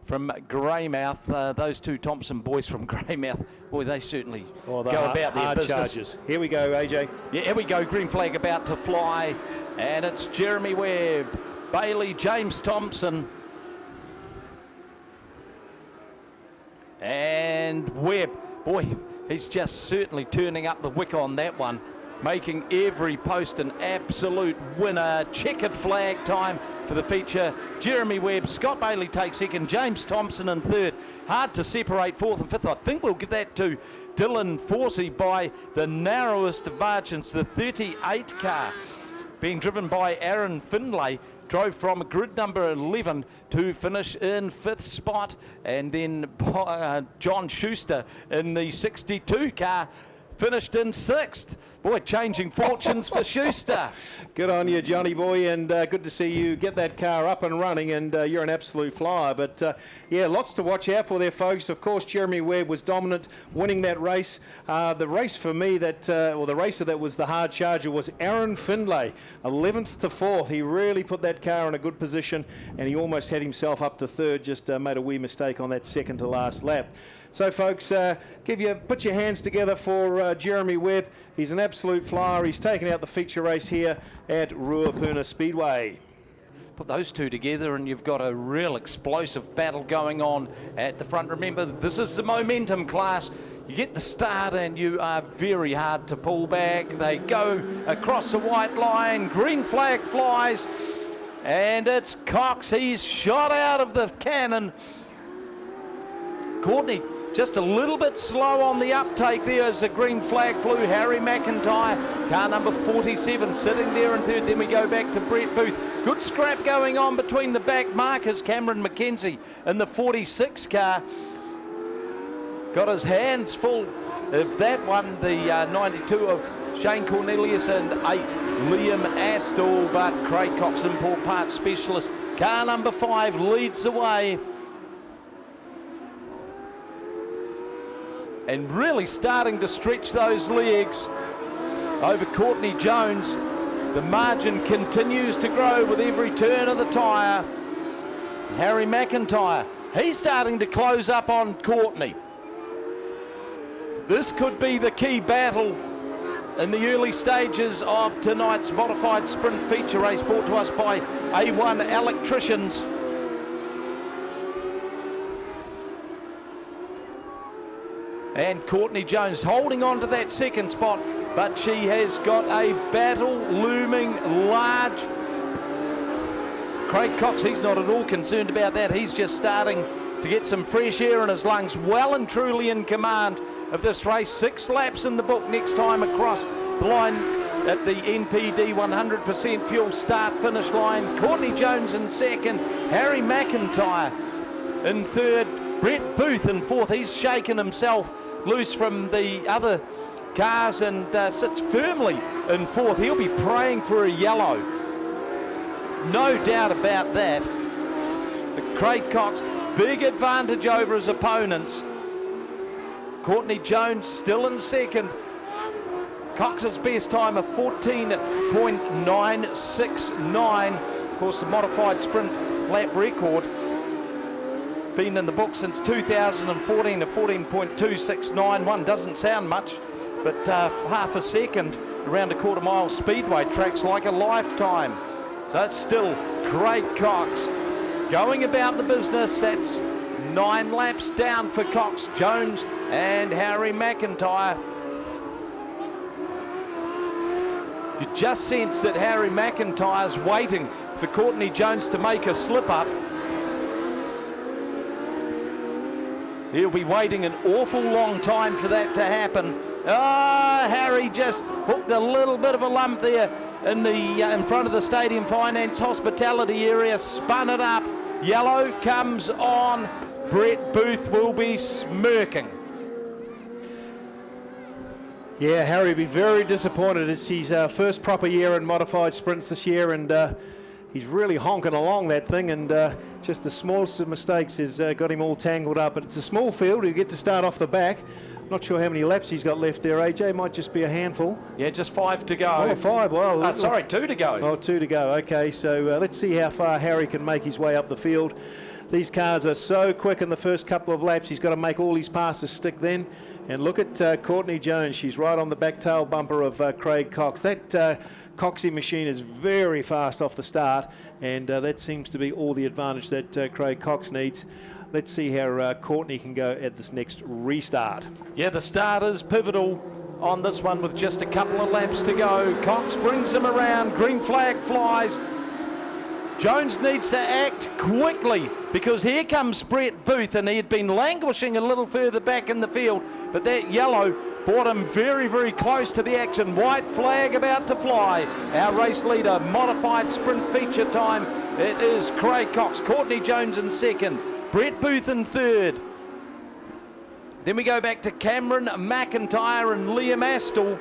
from Greymouth. Those two Thompson boys from Greymouth, boy, they certainly go about their business. Charges. Here we go, AJ. Yeah, here we go, green flag about to fly, and it's Jeremy Webb, Bailey, James Thompson, and Webb. Boy, he's just certainly turning up the wick on that one, making every post an absolute winner. Checkered flag time for the feature. Jeremy Webb, Scott Bailey takes second, James Thompson in third. Hard to separate fourth and fifth. I think we'll give that to Dylan Forsey by the narrowest of margins. The 38 car being driven by Aaron Findlay drove from grid number 11 to finish in fifth spot, and then John Schuster in the 62 car finished in sixth. Boy, changing fortunes for Schuster. Good on you, Johnny boy, and good to see you get that car up and running, and you're an absolute flyer. But yeah, lots to watch out for there, folks. Of course, Jeremy Webb was dominant, winning that race. The race for me or the racer that was the hard charger was Aaron Findlay, 11th to 4th. He really put that car in a good position, and he almost had himself up to third, just made a wee mistake on that second to last lap. So folks, put your hands together for Jeremy Webb. He's an absolute flyer. He's taken out the feature race here at Ruapuna Speedway. Put those two together and you've got a real explosive battle going on at the front. Remember, this is the momentum class. You get the start and you are very hard to pull back. They go across the white line, green flag flies, and it's Cox. He's shot out of the cannon. Courtney just a little bit slow on the uptake there as the green flag flew. Harry McIntyre, car number 47, sitting there in third. Then we go back to Brett Booth. Good scrap going on between the back markers. Cameron McKenzie in the 46 car got his hands full of that one. The 92 of Shane Cornelius and 8 Liam Astle, but Craig Cox, import parts specialist, car number 5 leads the way. And really starting to stretch those legs over Courtney Jones. The margin continues to grow with every turn of the tyre. Harry McIntyre, he's starting to close up on Courtney. This could be the key battle in the early stages of tonight's modified sprint feature race, brought to us by A1 Electricians. And Courtney Jones holding on to that second spot, but she has got a battle looming large. Craig Cox, he's not at all concerned about that. He's just starting to get some fresh air in his lungs, well and truly in command of this race. 6 laps in the book next time across the line at the NPD 100% fuel start-finish line. Courtney Jones in second, Harry McIntyre in third, Brett Booth in fourth. He's shaken himself loose from the other cars and sits firmly in fourth. He'll be praying for a yellow, no doubt about that. But Craig Cox, big advantage over his opponents. Courtney Jones still in second. Cox's best time of 14.969. Of course, the modified sprint lap record been in the book since 2014 of 14.269. Doesn't sound much, but half a second around a quarter mile speedway tracks like a lifetime. So it's still Craig Cox going about the business. That's 9 laps down for Cox, Jones and Harry McIntyre. You just sense that Harry McIntyre's waiting for Courtney Jones to make a slip up. He'll be waiting an awful long time for that to happen. Harry just hooked a little bit of a lump there in front of the Stadium Finance Hospitality area, spun it up. Yellow comes on. Brett Booth will be smirking. Yeah, Harry will be very disappointed. It's his first proper year in modified sprints this year, and He's really honking along that thing, and just the smallest of mistakes has got him all tangled up. But it's a small field. You get to start off the back. Not sure how many laps he's got left there, AJ. Might just be a handful. Yeah, just 5 to go. Oh, 5. Well, sorry, 2 to go. Oh, 2 to go. Okay, so let's see how far Harry can make his way up the field. These cars are so quick in the first couple of laps. He's got to make all his passes stick then. And look at Courtney Jones. She's right on the back tail bumper of Craig Cox. That Coxie machine is very fast off the start, and that seems to be all the advantage that Craig Cox needs. Let's see how Courtney can go at this next restart. Yeah, the start is pivotal on this one with just a couple of laps to go. Cox brings him around. Green flag flies. Jones needs to act quickly because here comes Brett Booth, and he had been languishing a little further back in the field, but that yellow brought him very, very close to the action. White flag about to fly. Our race leader, modified sprint feature time. It is Craig Cox, Courtney Jones in second, Brett Booth in third. Then we go back to Cameron McIntyre and Liam Astle.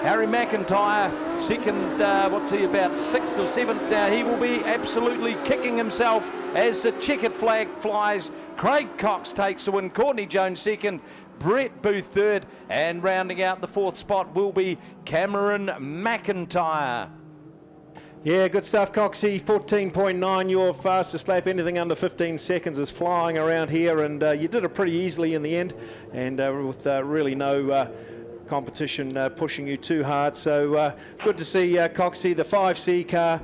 Harry McIntyre, second, what's he, about 6th or 7th now. He will be absolutely kicking himself as the checkered flag flies. Craig Cox takes the win, Courtney Jones second, Brett Booth third, and rounding out the 4th spot will be Cameron McIntyre. Yeah, good stuff, Coxie. 14.9, your fastest lap. Anything under 15 seconds is flying around here, and you did it pretty easily in the end, and with really no competition pushing you too hard. So good to see Coxie, the 5C car,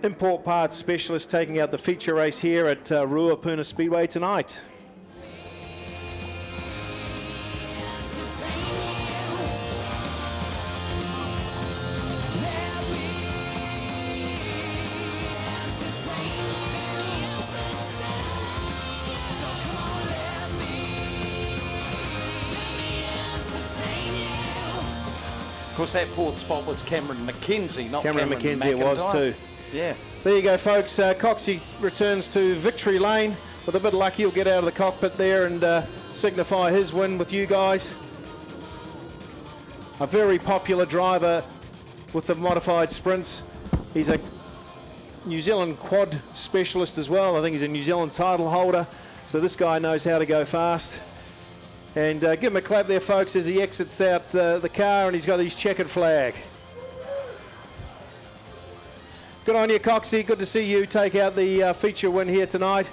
import parts specialist, taking out the feature race here at Ruapuna Speedway tonight. Of course, that 4th spot was Cameron McKenzie, not Cameron McKenzie it was too. Yeah. There you go, folks. Coxie returns to victory lane. With a bit of luck, he'll get out of the cockpit there and signify his win with you guys. A very popular driver with the modified sprints. He's a New Zealand quad specialist as well. I think he's a New Zealand title holder. So this guy knows how to go fast. And give him a clap there, folks, as he exits out the car, and he's got his checkered flag. Good on you, Coxie. Good to see you take out the feature win here tonight.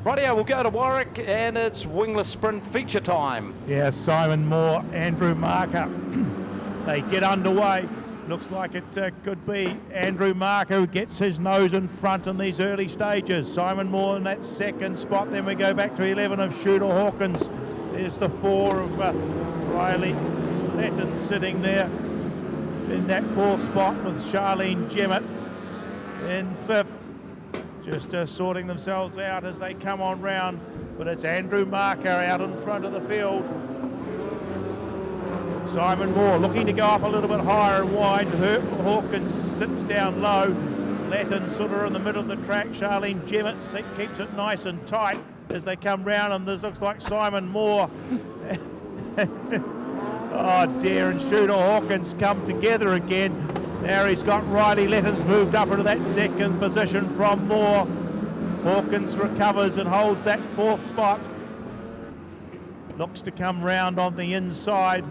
Rightio, we'll go to Warwick, and it's Wingless Sprint feature time. Yeah, Simon Moore, Andrew Marker. They get underway. Looks like it could be Andrew Marker who gets his nose in front in these early stages. Simon Moore in that 2nd spot. Then we go back to 11 of Shooter Hawkins. There's the 4 of Riley Letton sitting there in that 4th spot with Charlene Jemmett in 5th. Just sorting themselves out as they come on round. But it's Andrew Marker out in front of the field. Simon Moore looking to go up a little bit higher and wide. Hawkins sits down low. Letton sort of in the middle of the track. Charlene Jemmett keeps it nice and tight as they come round, and this looks like Simon Moore. Oh dear, and Shooter Hawkins come together again. Now he's got Riley Letton's moved up into that 2nd position from Moore. Hawkins recovers and holds that 4th spot. Looks to come round on the inside.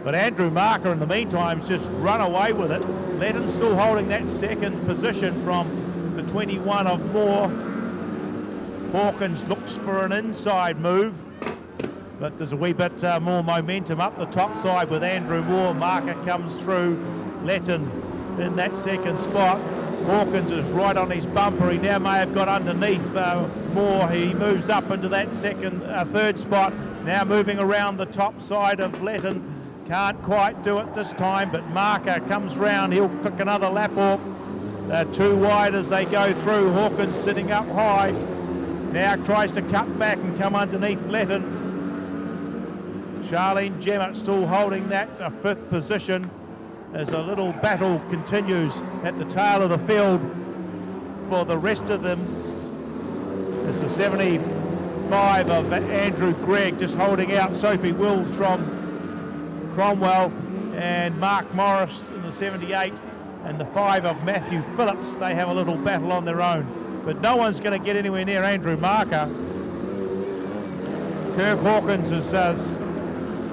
But Andrew Marker in the meantime has just run away with it. Letton still holding that 2nd position from the 21 of Moore. Hawkins looks for an inside move, but there's a wee bit more momentum up the top side with Andrew Moore. Marker comes through. Letton in that 2nd spot. Hawkins is right on his bumper. He now may have got underneath Moore. He moves up into that 3rd spot. Now moving around the top side of Letton. Can't quite do it this time, but Marker comes round. He'll pick another lap off. Too wide as they go through. Hawkins sitting up high. Now tries to cut back and come underneath Letton. Charlene Jemmett still holding that 5th position as a little battle continues at the tail of the field for the rest of them. It's the 75 of Andrew Gregg just holding out Sophie Wills from Cromwell, and Mark Morris in the 78 and the 5 of Matthew Phillips. They have a little battle on their own, but no one's going to get anywhere near Andrew Marker. Kirk Hawkins has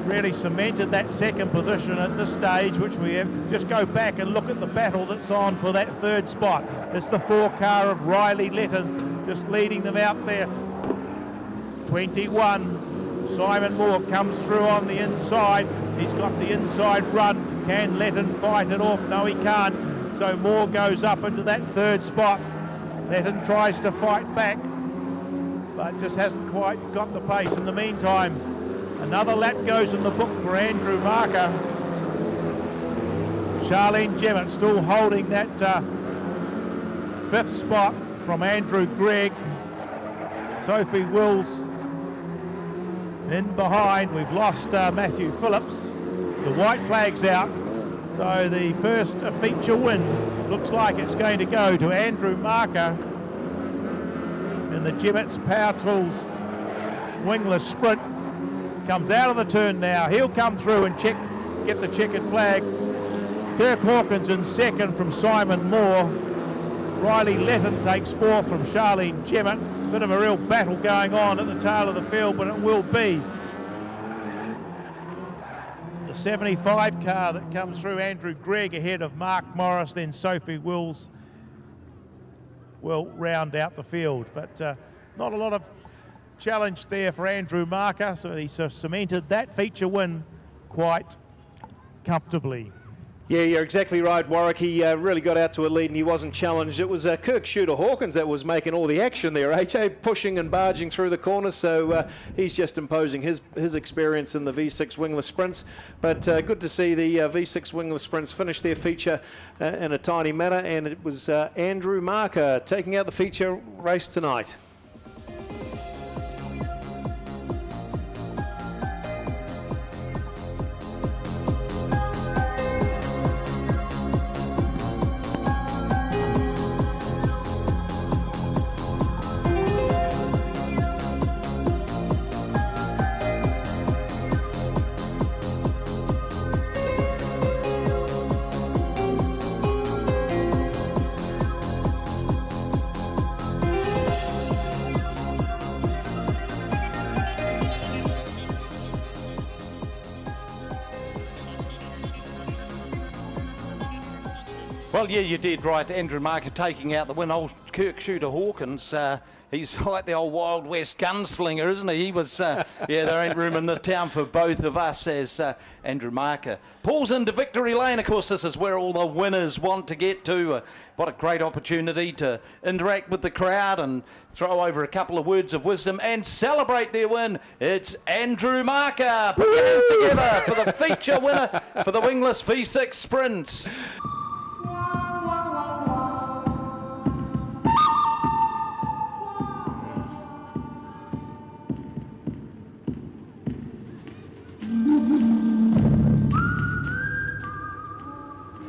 really cemented that second position at this stage, which we have. Just go back and look at the battle that's on for that third spot. It's the 4 car of Riley Letton just leading them out there. 21, Simon Moore comes through on the inside. He's got the inside run. Can Letton fight it off? No, he can't. So Moore goes up into that third spot. Letton tries to fight back, but just hasn't quite got the pace. In the meantime, another lap goes in the book for Andrew Marker. Charlene Jemmett still holding that 5th spot from Andrew Gregg. Sophie Wills in behind. We've lost Matthew Phillips. The white flag's out, so the first feature win looks like it's going to go to Andrew Marker in the Gemmett's Power Tools Wingless Sprint. Comes out of the turn now. He'll come through and get the checkered flag. Kirk Hawkins in second from Simon Moore. Riley Letton takes 4th from Charlene Jemmett. Bit of a real battle going on at the tail of the field, but it will be the 75 car that comes through. Andrew Gregg ahead of Mark Morris, then Sophie Wills will round out the field. But not a lot of challenge there for Andrew Marker, so he's cemented that feature win quite comfortably. Yeah, you're exactly right, Warwick. He really got out to a lead and he wasn't challenged. It was Kirk Shooter Hawkins that was making all the action there, HA, pushing and barging through the corners, so he's just imposing his experience in the V6 Wingless Sprints. But good to see the V6 Wingless Sprints finish their feature in a tiny manner, and it was Andrew Marker taking out the feature race tonight. Well, yeah, you did right. Andrew Marker taking out the win. Old Kirk Shooter Hawkins, he's like the old Wild West gunslinger, isn't he? He was, yeah, there ain't room in the town for both of us, says Andrew Marker. Pulls into victory lane. Of course, this is where all the winners want to get to. What a great opportunity to interact with the crowd and throw over a couple of words of wisdom and celebrate their win. It's Andrew Marker. Put your hands together for the feature winner for the Wingless V6 Sprints.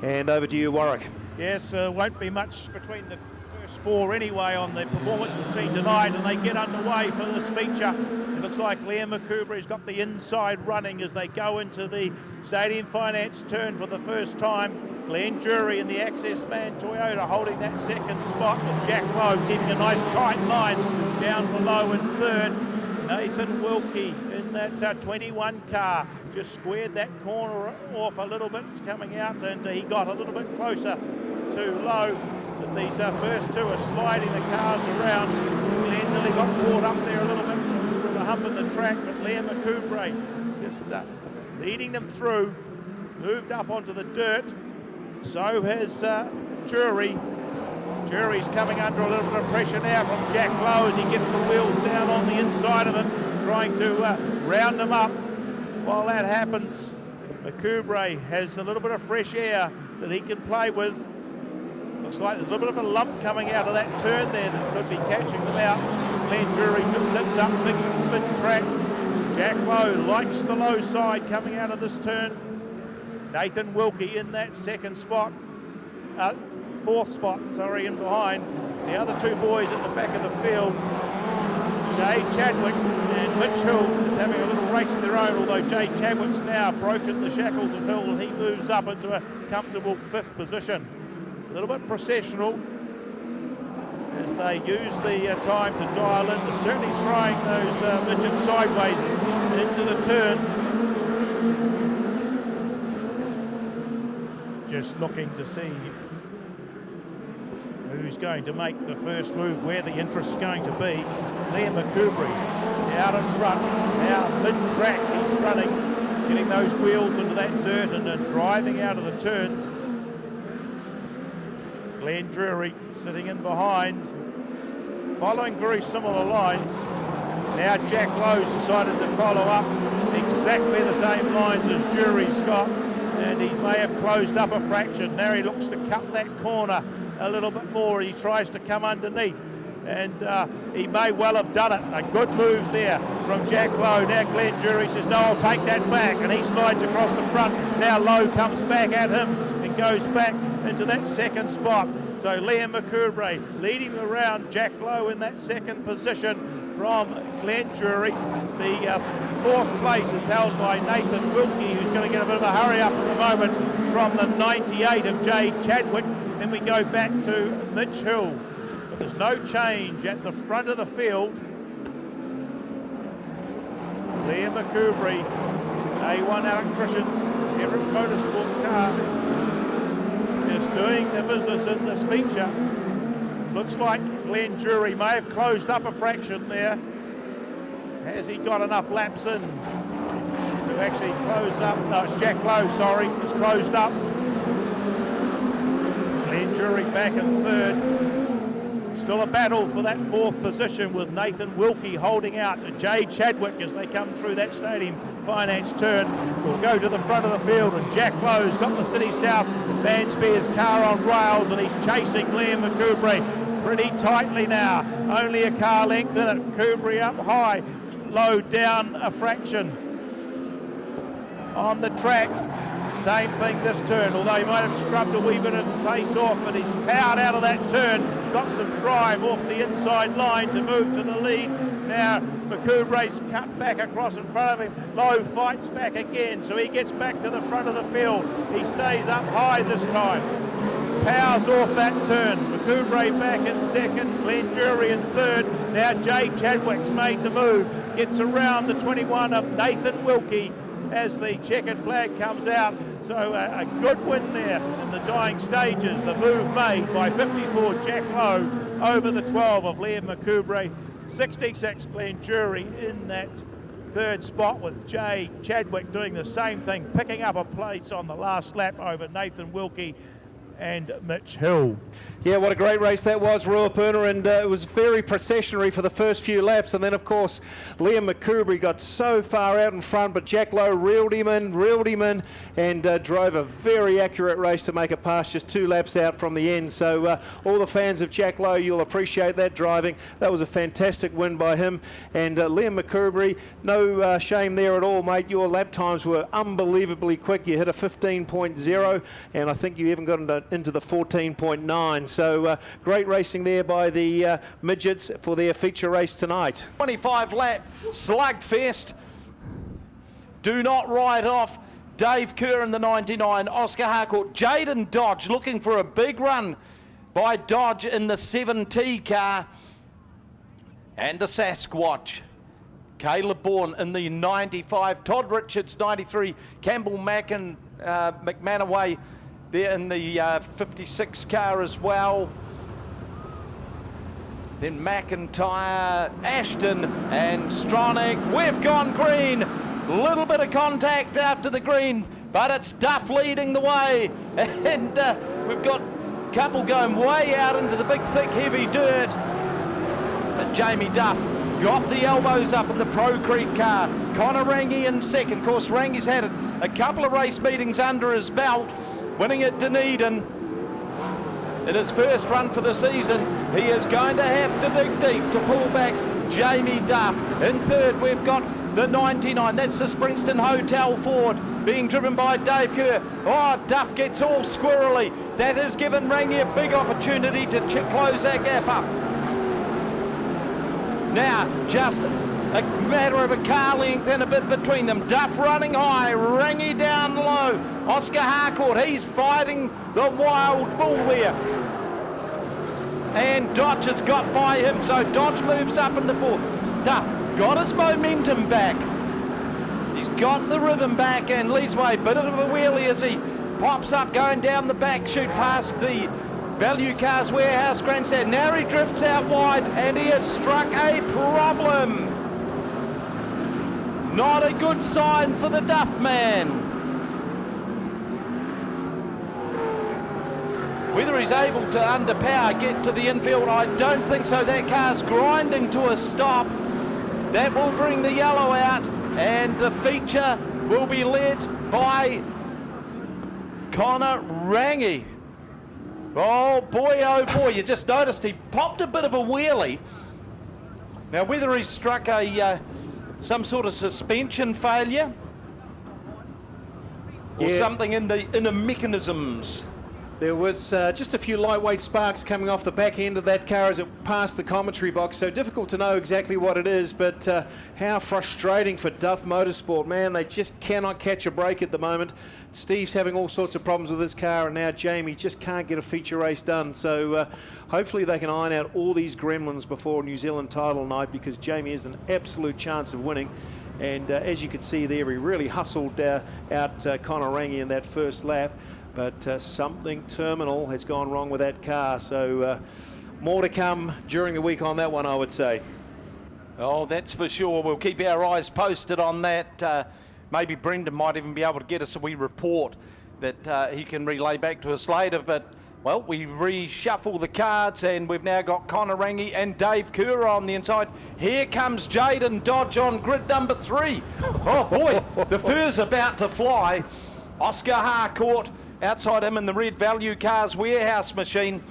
And over to you, Warwick. Yes, won't be much between the first 4 anyway on the performance between tonight, and they get underway for this feature. It looks like Liam McCoubrey's got the inside running as they go into the Stadium Finance turn for the first time. Glenn Jury in the Access Man Toyota holding that second spot, with Jack Lowe keeping a nice tight line down below in third. Nathan Wilkie in that 21 car just squared that corner off a little bit, coming out, and he got a little bit closer to Lowe. But these first 2 are sliding the cars around. Glenn nearly got caught up there a little bit with the hump in the track, but Liam McCoubrey just leading them through, moved up onto the dirt. So has Jury. Jury's coming under a little bit of pressure now from Jack Lowe as he gets the wheels down on the inside of him, trying to round him up. While that happens, McCoubrey has a little bit of fresh air that he can play with. Looks like there's a little bit of a lump coming out of that turn there that could be catching them out. Glenn Jury just sits up mid-track. Jack Lowe likes the low side coming out of this turn. Nathan Wilkie in that fourth spot, in behind. The other 2 boys at the back of the field Jay Chadwick and Mitch Hill is having a little race of their own, although Jay Chadwick's now broken the shackles of Hill and he moves up into a comfortable 5th position. A little bit processional as they use the time to dial in. They're certainly throwing those midgets sideways into the turn. Just looking to see who's going to make the first move, where the interest's going to be. Liam McCoubry out in front, now mid-track he's running, getting those wheels into that dirt and then driving out of the turns. Glenn Drury sitting in behind, following very similar lines. Now Jack Lowe's decided to follow up exactly the same lines as Drury's got, and he may have closed up a fraction. Now he looks to cut that corner a little bit more. He tries to come underneath, and he may well have done it. A good move there from Jack Lowe. Now Glenn Drury says, no, I'll take that back, and he slides across the front. Now Lowe comes back at him and goes back into that 2nd spot. So Liam McCoubry leading the round, Jack Lowe in that 2nd position from Glenn Drury. The 4th place is held by Nathan Wilkie, who's going to get a bit of a hurry up at the moment from the 98 of Jay Chadwick. Then we go back to Mitch Hill, but there's no change at the front of the field. Liam McCoubry, A1 Electricians, Everett Motorsport car, is doing the business in this feature. Looks like Glenn Drury may have closed up a fraction there. Has he got enough laps in to actually close up? No, it's Jack Lowe, sorry, it's closed up. Glenn Drury back in 3rd. Still a battle for that 4th position with Nathan Wilkie holding out to Jay Chadwick as they come through that Stadium Finance turn. We'll go to the front of the field, and Jack Lowe's got the City South Van Spears car on rails, and he's chasing Liam McCoubry pretty tightly now. Only a car length in it. McCoubry up high, Lowe down a fraction. On the track, same thing this turn, although he might have scrubbed a wee bit of pace off, but he's powered out of that turn, got some drive off the inside line to move to the lead. Now McCoubry's cut back across in front of him. Lowe fights back again, so he gets back to the front of the field. He stays up high this time. Powers off that turn. McCoubry back in 2nd, Glenn Drury in 3rd. Now Jay Chadwick's made the move. Gets around the 21 of Nathan Wilkie as the checkered flag comes out. So a good win there in the dying stages. The move made by 54 Jack Lowe over the 12 of Liam McCoubry. 66 Glenn Drury in that 3rd spot, with Jay Chadwick doing the same thing, picking up a place on the last lap over Nathan Wilkie and Mitch Hill. Yeah, what a great race that was, Ruapuna, and it was very processionary for the first few laps, and then of course Liam McCoubry got so far out in front, but Jack Lowe reeled him in and drove a very accurate race to make it past just 2 laps out from the end. So all the fans of Jack Lowe, you'll appreciate that driving. That was a fantastic win by him, and Liam McCoubry, no shame there at all, mate. Your lap times were unbelievably quick. You hit a 15.0, and I think you even got into the 14.9. So great racing there by the Midgets for their feature race tonight. 25 lap slugfest. Do not write off Dave Kerr in the 99, Oscar Harcourt. Jaden Dodge looking for a big run by Dodge in the 7T car. And the Sasquatch. Caleb Bourne in the 95, Todd Richards 93, Campbell McManaway there in the 56 car as well. Then McIntyre, Ashton and Stronach. We've gone green. Little bit of contact after the green, but it's Duff leading the way. And we've got a couple going way out into the big, thick, heavy dirt. But Jamie Duff got the elbows up in the Pro Creek car. Connor Rangi in 2nd. Of course, Rangi's had a couple of race meetings under his belt, winning at Dunedin in his first run for the season. He is going to have to dig deep to pull back Jamie Duff. In 3rd, we've got the 99. That's the Springston Hotel Ford being driven by Dave Kerr. Oh, Duff gets all squirrely. That has given Rangi a big opportunity to close that gap up. Now, just a matter of a car length and a bit between them. Duff running high, Rangy down low. Oscar Harcourt, he's fighting the wild bull there. And Dodge has got by him, so Dodge moves up in the fourth. Duff got his momentum back. He's got the rhythm back, and Leesway, bit of a wheelie as he pops up going down the back chute past the Value Cars Warehouse grandstand. Now he drifts out wide, and he has struck a problem. Not a good sign for the Duff man. Whether he's able to underpower, get to the infield, I don't think so. That car's grinding to a stop. That will bring the yellow out, and the feature will be led by Connor Rangy. Oh boy, you just noticed he popped a bit of a wheelie. Now whether he struck a some sort of suspension failure or something in the inner mechanisms. There was just a few lightweight sparks coming off the back end of that car as it passed the commentary box, so difficult to know exactly what it is, but how frustrating for Duff Motorsport. Man, they just cannot catch a break at the moment. Steve's having all sorts of problems with his car, and now Jamie just can't get a feature race done, so hopefully they can iron out all these gremlins before New Zealand title night, because Jamie has an absolute chance of winning. And as you can see there, he really hustled out Connor Rangy in that first lap. But something terminal has gone wrong with that car, so more to come during the week on that one, I would say. Oh, that's for sure. We'll keep our eyes posted on that. Maybe Brendan might even be able to get us a wee report that he can relay back to us later. But, well, we reshuffle the cards, and we've now got Connor Rangy and Dave Kerr on the inside. Here comes Jaden Dodge on grid number 3. Oh, boy, the fur's about to fly. Oscar Harcourt outside him in the red Value Cars Warehouse machine.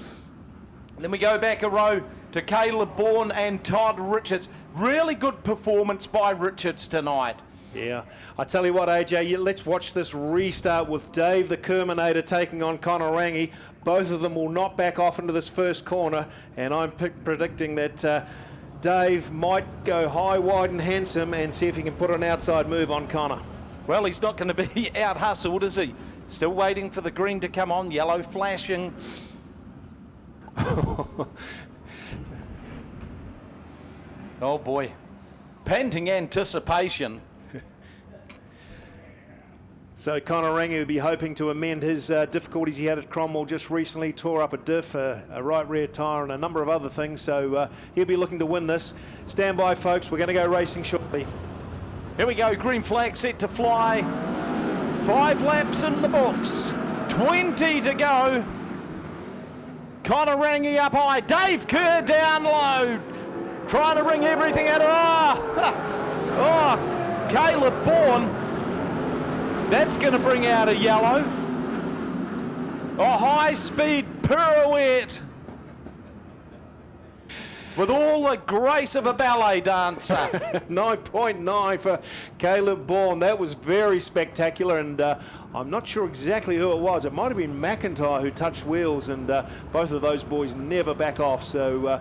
Then we go back a row to Caleb Bourne and Todd Richards. Really good performance by Richards tonight. Yeah, I tell you what, AJ, let's watch this restart with Dave the Kerminator taking on Connor Rangy. Both of them will not back off into this first corner, and I'm predicting that Dave might go high, wide and handsome and see if he can put an outside move on Connor. Well, he's not going to be out-hustled, is he? Still waiting for the green to come on, yellow flashing. Oh boy, panting anticipation. So Connor Rangy would be hoping to amend his difficulties he had at Cromwell just recently. Tore up a diff, a right rear tyre and a number of other things, so he'll be looking to win this. Stand by, folks, we're going to go racing shortly. Here we go, green flag set to fly. 5 laps in the books, 20 to go. Connor Rangy up high, Dave Kerr down low, trying to wring everything out of, oh, Caleb Bourne. That's going to bring out a yellow. A high-speed pirouette with all the grace of a ballet dancer. 9.9 for Caleb Bourne. That was very spectacular, and I'm not sure exactly who it was. It might have been McIntyre who touched wheels, and both of those boys never back off. So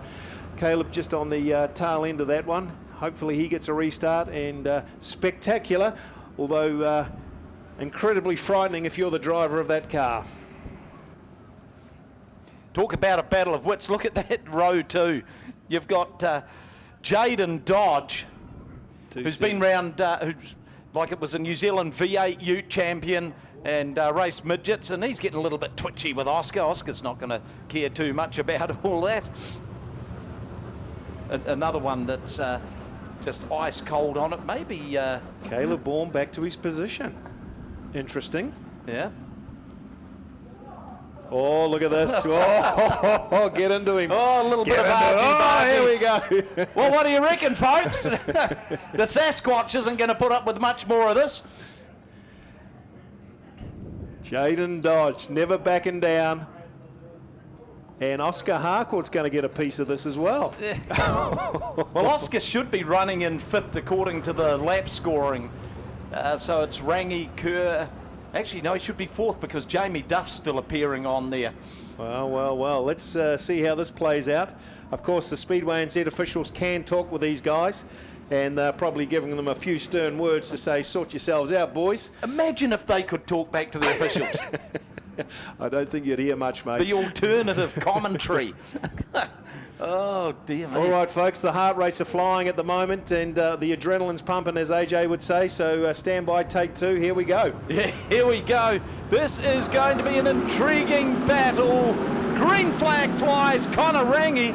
Caleb just on the tail end of that one. Hopefully he gets a restart, and spectacular, although incredibly frightening if you're the driver of that car. Talk about a battle of wits. Look at that row too. You've got Jaden Dodge, who's been round, who's like it was a New Zealand V8 Ute champion and raced midgets, and he's getting a little bit twitchy with Oscar. Oscar's not going to care too much about all that. Another one that's just ice cold on it. Maybe Caleb Bourne back to his position. Interesting. Yeah. Oh, look at this. Oh, get into him. Oh, a little bit of argy-bargy. Here we go. Well, what do you reckon, folks? The Sasquatch isn't going to put up with much more of this. Jaden Dodge never backing down. And Oscar Harcourt's going to get a piece of this as well. Well, Oscar should be running in 5th according to the lap scoring. So it's Rangy, Kerr, Actually, no, he should be 4th because Jamie Duff's still appearing on there. Well, let's see how this plays out. Of course, the Speedway NZ officials can talk with these guys, and they're probably giving them a few stern words to say, sort yourselves out, boys. Imagine if they could talk back to the officials. I don't think you'd hear much, mate. The alternative commentary. Oh, dear me. All right, folks, the heart rates are flying at the moment, and the adrenaline's pumping, as AJ would say, so stand by, take 2, here we go. Yeah, here we go. This is going to be an intriguing battle. Green flag flies, Connor Rangi.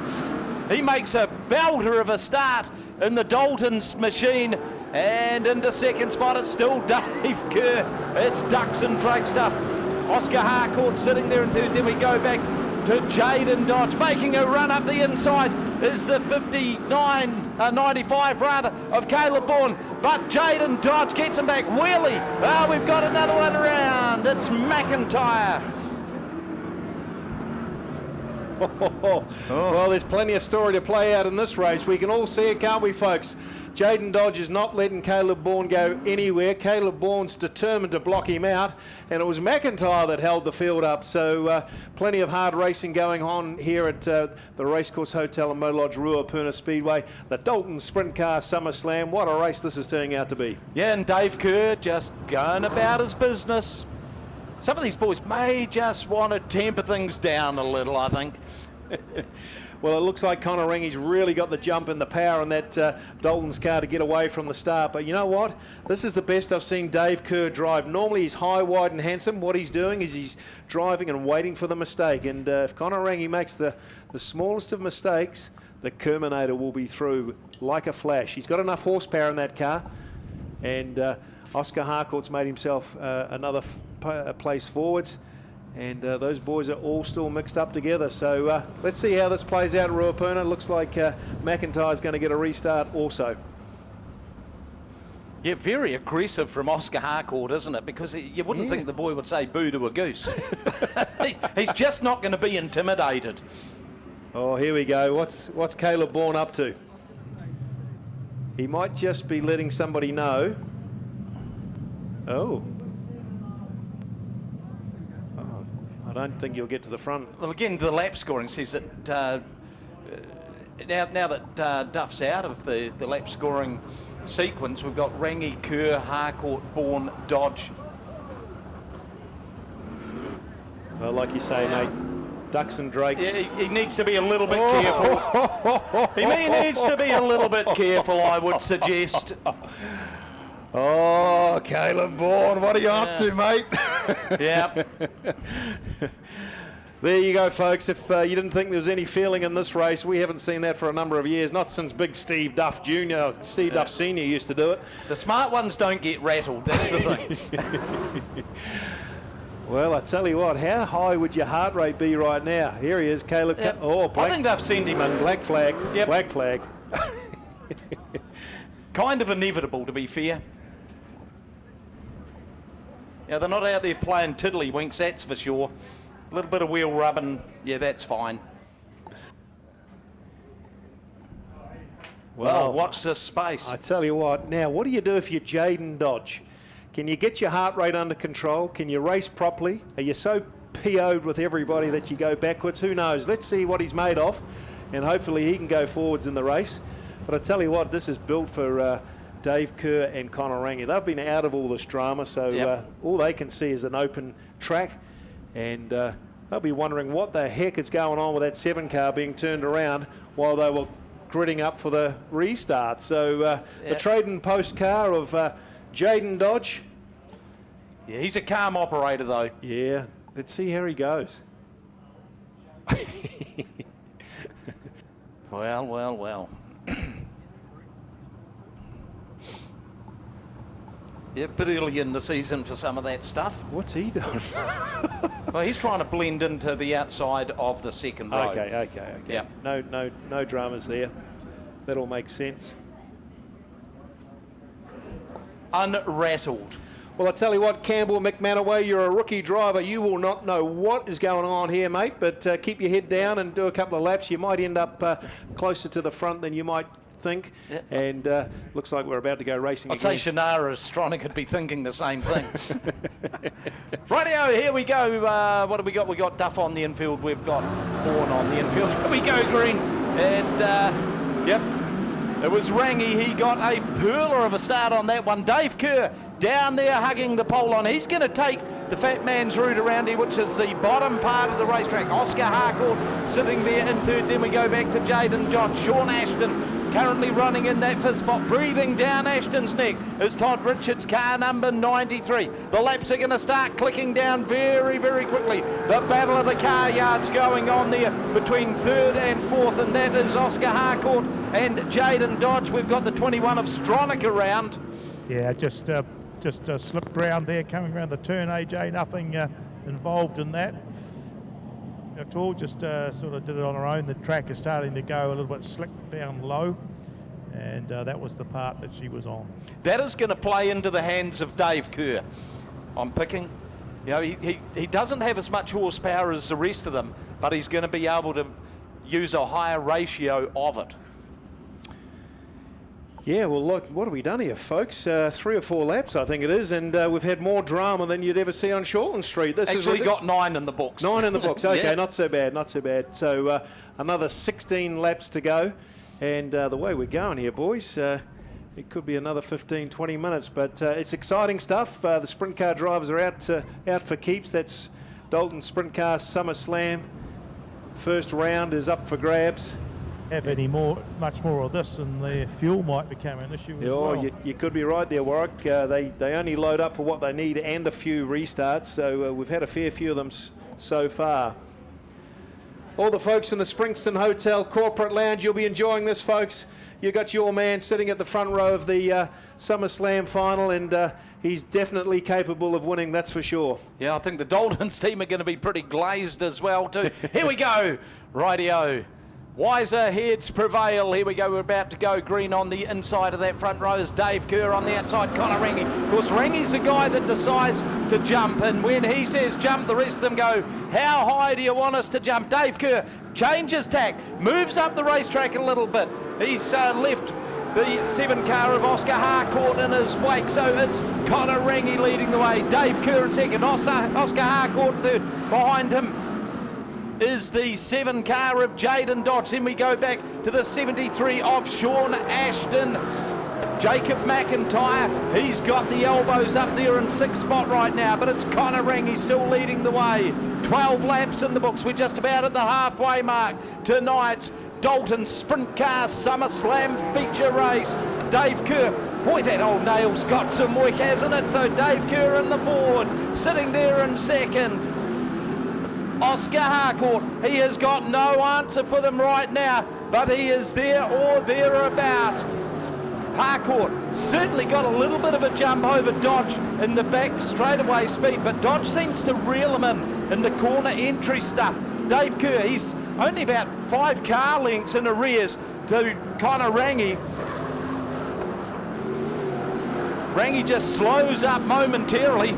He makes a belter of a start in the Dalton's machine, and into second spot it's still Dave Kerr. It's Ducks and Drake stuff. Oscar Harcourt sitting there in third. Then we go back to Jaden Dodge, making a run up the inside is the 95 rather of Caleb Bourne, but Jaden Dodge gets him back. Wheelie, we've got another one around. It's McIntyre. Well, there's plenty of story to play out in this race. We can all see it, can't we, folks? Jaden Dodge is not letting Caleb Bourne go anywhere. Caleb Bourne's determined to block him out, and it was McIntyre that held the field up. So plenty of hard racing going on here at the Racecourse Hotel and Motor Lodge Ruapuna Speedway. The Dalton Sprintcar Summerslam. What a race this is turning out to be. Yeah, and Dave Kerr just going about his business. Some of these boys may just want to temper things down a little, I think. Well, it looks like Connor Rangi's really got the jump and the power in that Dalton's car to get away from the start. But you know what? This is the best I've seen Dave Kerr drive. Normally he's high, wide and handsome. What he's doing is he's driving and waiting for the mistake. And if Connor Rangi makes the smallest of mistakes, the Kerminator will be through like a flash. He's got enough horsepower in that car. And Oscar Harcourt's made himself another place forwards. And those boys are all still mixed up together. So let's see how this plays out at Ruapuna. Looks like McIntyre's going to get a restart also. Yeah, very aggressive from Oscar Harcourt, isn't it? Because you wouldn't think the boy would say boo to a goose. He's just not going to be intimidated. Oh, here we go. What's Caleb Bourne up to? He might just be letting somebody know. Oh. I don't think you'll get to the front. Well, again, the lap scoring says that now that Duff's out of the lap scoring sequence, we've got Rangi, Kerr, Harcourt, Bourne, Dodge. Well, like you say, mate, Ducks and Drakes. Yeah, he needs to be a little bit careful. He needs to be a little bit careful, I would suggest. Oh, Caleb Bourne, what are you up to, mate? Yeah. There you go, folks. If you didn't think there was any feeling in this race, we haven't seen that for a number of years. Not since big Steve Duff Jr., Steve Duff Sr. used to do it. The smart ones don't get rattled, that's the thing. Well, I tell you what, how high would your heart rate be right now? Here he is, Caleb. Yep. Oh, black, I think they've sent him in. Black flag. Yep. Black flag. Kind of inevitable, to be fair. Yeah, they're not out there playing tiddlywinks, that's for sure. A little bit of wheel rubbing, yeah, that's fine. Well, watch this space. I tell you what, now, what do you do if you're Jaden Dodge? Can you get your heart rate under control? Can you race properly? Are you so PO'd with everybody that you go backwards? Who knows? Let's see what he's made of, and hopefully he can go forwards in the race. But I tell you what, this is built for Dave Kerr and Connor Rangi. They've been out of all this drama, so all they can see is an open track, and they'll be wondering what the heck is going on with that 7 car being turned around while they were gridding up for the restart. So the trade and post car of Jaden Dodge. Yeah, he's a calm operator though. Yeah, let's see how he goes. Well. Yeah, bit early in the season for some of that stuff. What's he doing? Well, he's trying to blend into the outside of the second row. Okay. Yeah. No dramas there. That all makes sense. Unrattled. Well, I tell you what, Campbell McManaway, you're a rookie driver. You will not know what is going on here, mate, but keep your head down and do a couple of laps. You might end up closer to the front than you might think. Yeah. And looks like we're about to go racing I'd say Shannara Stronach could be thinking the same thing. Rightio, here we go. What have we got? We got Duff on the infield. We've got Horn on the infield. Here we go, Green. And, yep, it was Rangy. He got a pearler of a start on that one. Dave Kerr down there hugging the pole on. He's going to take the fat man's route around here, which is the bottom part of the racetrack. Oscar Harcourt sitting there in third. Then we go back to Jaden John. Sean Ashton currently running in that fifth spot. Breathing down Ashton's neck is Todd Richards, car number 93. The laps are going to start clicking down very, very quickly. The battle of the car yards going on there between third and fourth, and that is Oscar Harcourt and Jaden Dodge. We've got the 21 of Stronach around. Yeah, just slipped round there, coming around the turn, AJ. Nothing involved in that at all. Just sort of did it on her own. The track is starting to go a little bit slick down low, and that was the part that she was on. That is going to play into the hands of Dave Kerr. I'm picking. You know, he doesn't have as much horsepower as the rest of them, but he's going to be able to use a higher ratio of it. Yeah, well, look, what have we done here, folks? 3 or 4 laps, I think it is, and we've had more drama than you'd ever see on Shortland Street. This Actually got 9 in the books. 9 in the books, okay, Yeah. not so bad, not so bad. So another 16 laps to go, and the way we're going here, boys, it could be another 15, 20 minutes, but it's exciting stuff. The sprint car drivers are out for keeps. That's Dalton Sprintcar Summerslam. First round is up for grabs. Have any much more of this, and the fuel might become an issue as well. You could be right there, Warwick. They only load up for what they need and a few restarts, so we've had a fair few of them so far. All the folks in the Springston Hotel Corporate Lounge, you'll be enjoying this, folks. You got your man sitting at the front row of the SummerSlam final, and he's definitely capable of winning, that's for sure. Yeah, I think the Daltons team are going to be pretty glazed as well too. Here we go, rightio. Wiser heads prevail. Here we go. We're about to go. Green on the inside of that front row is Dave Kerr on the outside. Connor Rangy. Of course, Rangy's the guy that decides to jump, and when he says jump, the rest of them go, how high do you want us to jump? Dave Kerr changes tack, moves up the racetrack a little bit. He's left the 7 car of Oscar Harcourt in his wake, so it's Connor Rangy leading the way. Dave Kerr in second. Oscar Harcourt third. Behind him is the 7 car of Jaden Dodge. Then we go back to the 73 of Sean Ashton. Jacob McIntyre, he's got the elbows up there in 6th spot right now, but it's Connor Rangy still leading the way. 12 laps in the books. We're just about at the halfway mark. Tonight's Dalton Sprintcar SummerSlam feature race. Dave Kerr, boy, that old nail's got some work, hasn't it? So Dave Kerr in the forward, sitting there in second. Oscar Harcourt, he has got no answer for them right now, but he is there or thereabouts. Harcourt certainly got a little bit of a jump over Dodge in the back straightaway speed, but Dodge seems to reel him in the corner entry stuff. Dave Kerr, he's only about 5 car lengths in arrears to Connor Rangy. Rangy just slows up momentarily.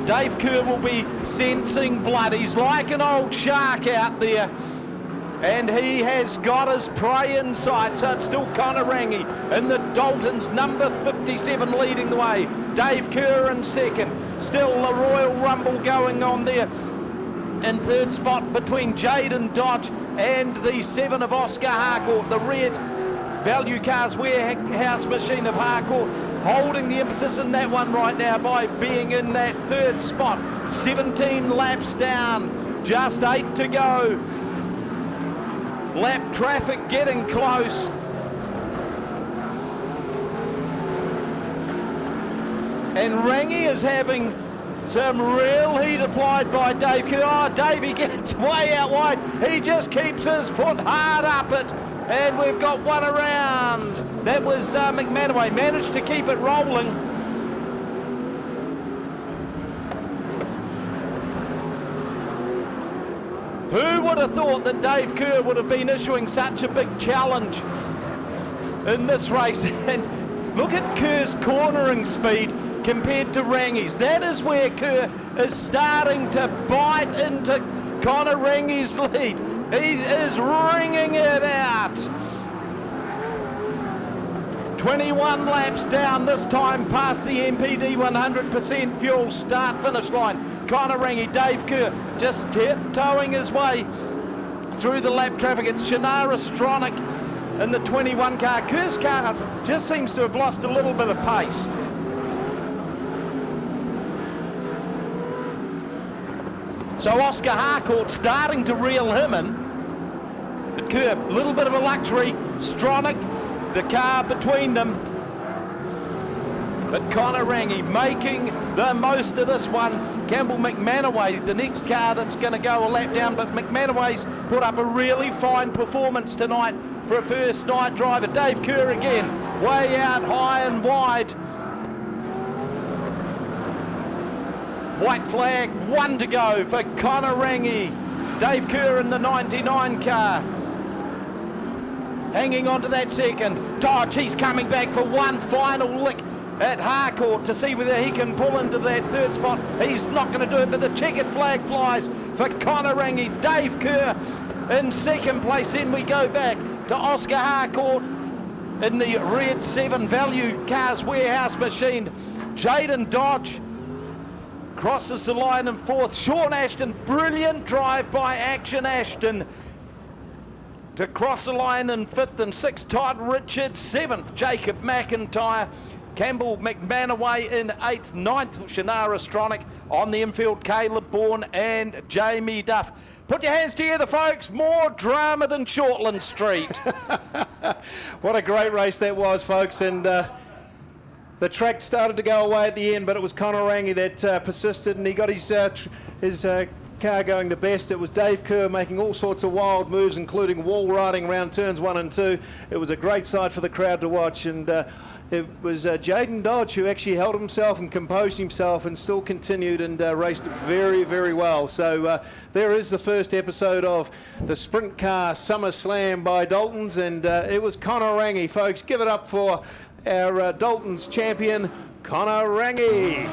Dave Kerr will be sensing blood. He's like an old shark out there, and he has got his prey in sight. So it's still Connor Rangy and the Daltons, number 57, leading the way. Dave Kerr in second. Still a Royal Rumble going on there in third spot between Jaden Dodge and the 7 of Oscar Harcourt. The red Value Cars warehouse machine of Harcourt holding the impetus in that one right now by being in that third spot. 17 laps down, just 8 to go. Lap traffic getting close. And Rangy is having some real heat applied by Dave Kerr. Oh, Davey gets way out wide. He just keeps his foot hard up it. And we've got one around. That was McManaway, managed to keep it rolling. Who would have thought that Dave Kerr would have been issuing such a big challenge in this race? And look at Kerr's cornering speed compared to Rangy's. That is where Kerr is starting to bite into Connor Rangy's lead. He is ringing it out. 21 laps down, this time past the MPD 100% fuel start-finish line. Connor Rangi, Dave Kerr just tiptoeing his way through the lap traffic. It's Shannara Stronach in the 21 car. Kerr's car just seems to have lost a little bit of pace. So Oscar Harcourt starting to reel him in. But Kerr, a little bit of a luxury. Stronach, the car between them. But Connor Rangi making the most of this one. Campbell McManaway, the next car that's going to go a lap down, but McManaway's put up a really fine performance tonight for a first night driver. Dave Kerr again, way out high and wide. White flag, 1 to go for Connor Rangi. Dave Kerr in the 99 car. Hanging on to that second. Dodge, he's coming back for one final lick at Harcourt to see whether he can pull into that third spot. He's not going to do it, but the checkered flag flies for Connor Rangi. Dave Kerr in second place. Then we go back to Oscar Harcourt in the red 7 value cars warehouse machine. Jaden Dodge crosses the line in fourth. Sean Ashton, brilliant drive by Action Ashton to cross the line in fifth and sixth. Todd Richards, seventh. Jacob McIntyre. Campbell McManaway in eighth. Ninth, Shannara Stronach. On the infield, Caleb Bourne and Jamie Duff. Put your hands together, folks. More drama than Shortland Street. What a great race that was, folks. And the track started to go away at the end, but it was Connor Rangi that persisted, and he got his car going the best. It was Dave Kerr making all sorts of wild moves, including wall riding around turns 1 and 2. It was a great sight for the crowd to watch, and it was Jaden Dodge who actually held himself and composed himself and still continued and raced very, very well. So there is the first episode of the Sprintcar Summerslam by Dalton's, and it was Connor Rangi, folks. Give it up for our Dalton's champion, Connor Rangi.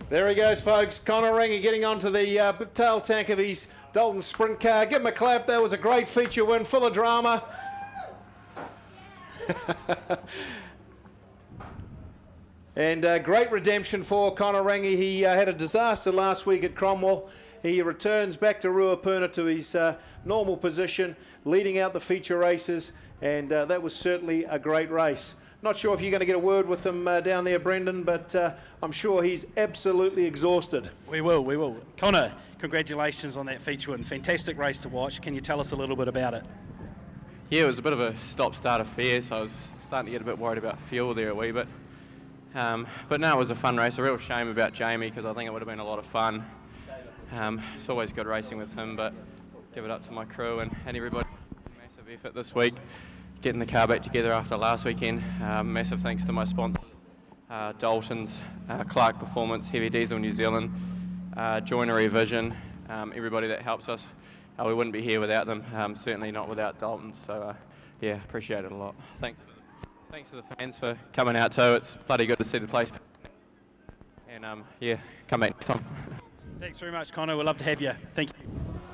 There he goes, folks. Connor Rangi getting onto the tail tank of his Dalton Sprint car. Give him a clap. That was a great feature win, full of drama. And great redemption for Connor Rangi. He had a disaster last week at Cromwell. He returns back to Ruapuna to his normal position, leading out the feature races, and that was certainly a great race. Not sure if you're going to get a word with him down there, Brendan, but I'm sure he's absolutely exhausted. We will. Connor, congratulations on that feature win. Fantastic race to watch. Can you tell us a little bit about it? Yeah, it was a bit of a stop-start affair, so I was starting to get a bit worried about fuel there a wee bit. But no, it was a fun race. A real shame about Jamie, because I think it would have been a lot of fun. It's always good racing with him, but give it up to my crew and everybody. Massive effort this week, getting the car back together after last weekend. Massive thanks to my sponsors, Dalton's, Clark Performance, Heavy Diesel New Zealand, Joinery Vision, everybody that helps us. We wouldn't be here without them, certainly not without Dalton's, so yeah, appreciate it a lot. Thanks to the fans for coming out too. It's bloody good to see the place. And yeah, come back next time. Thanks very much, Connor. We'd love to have you. Thank you.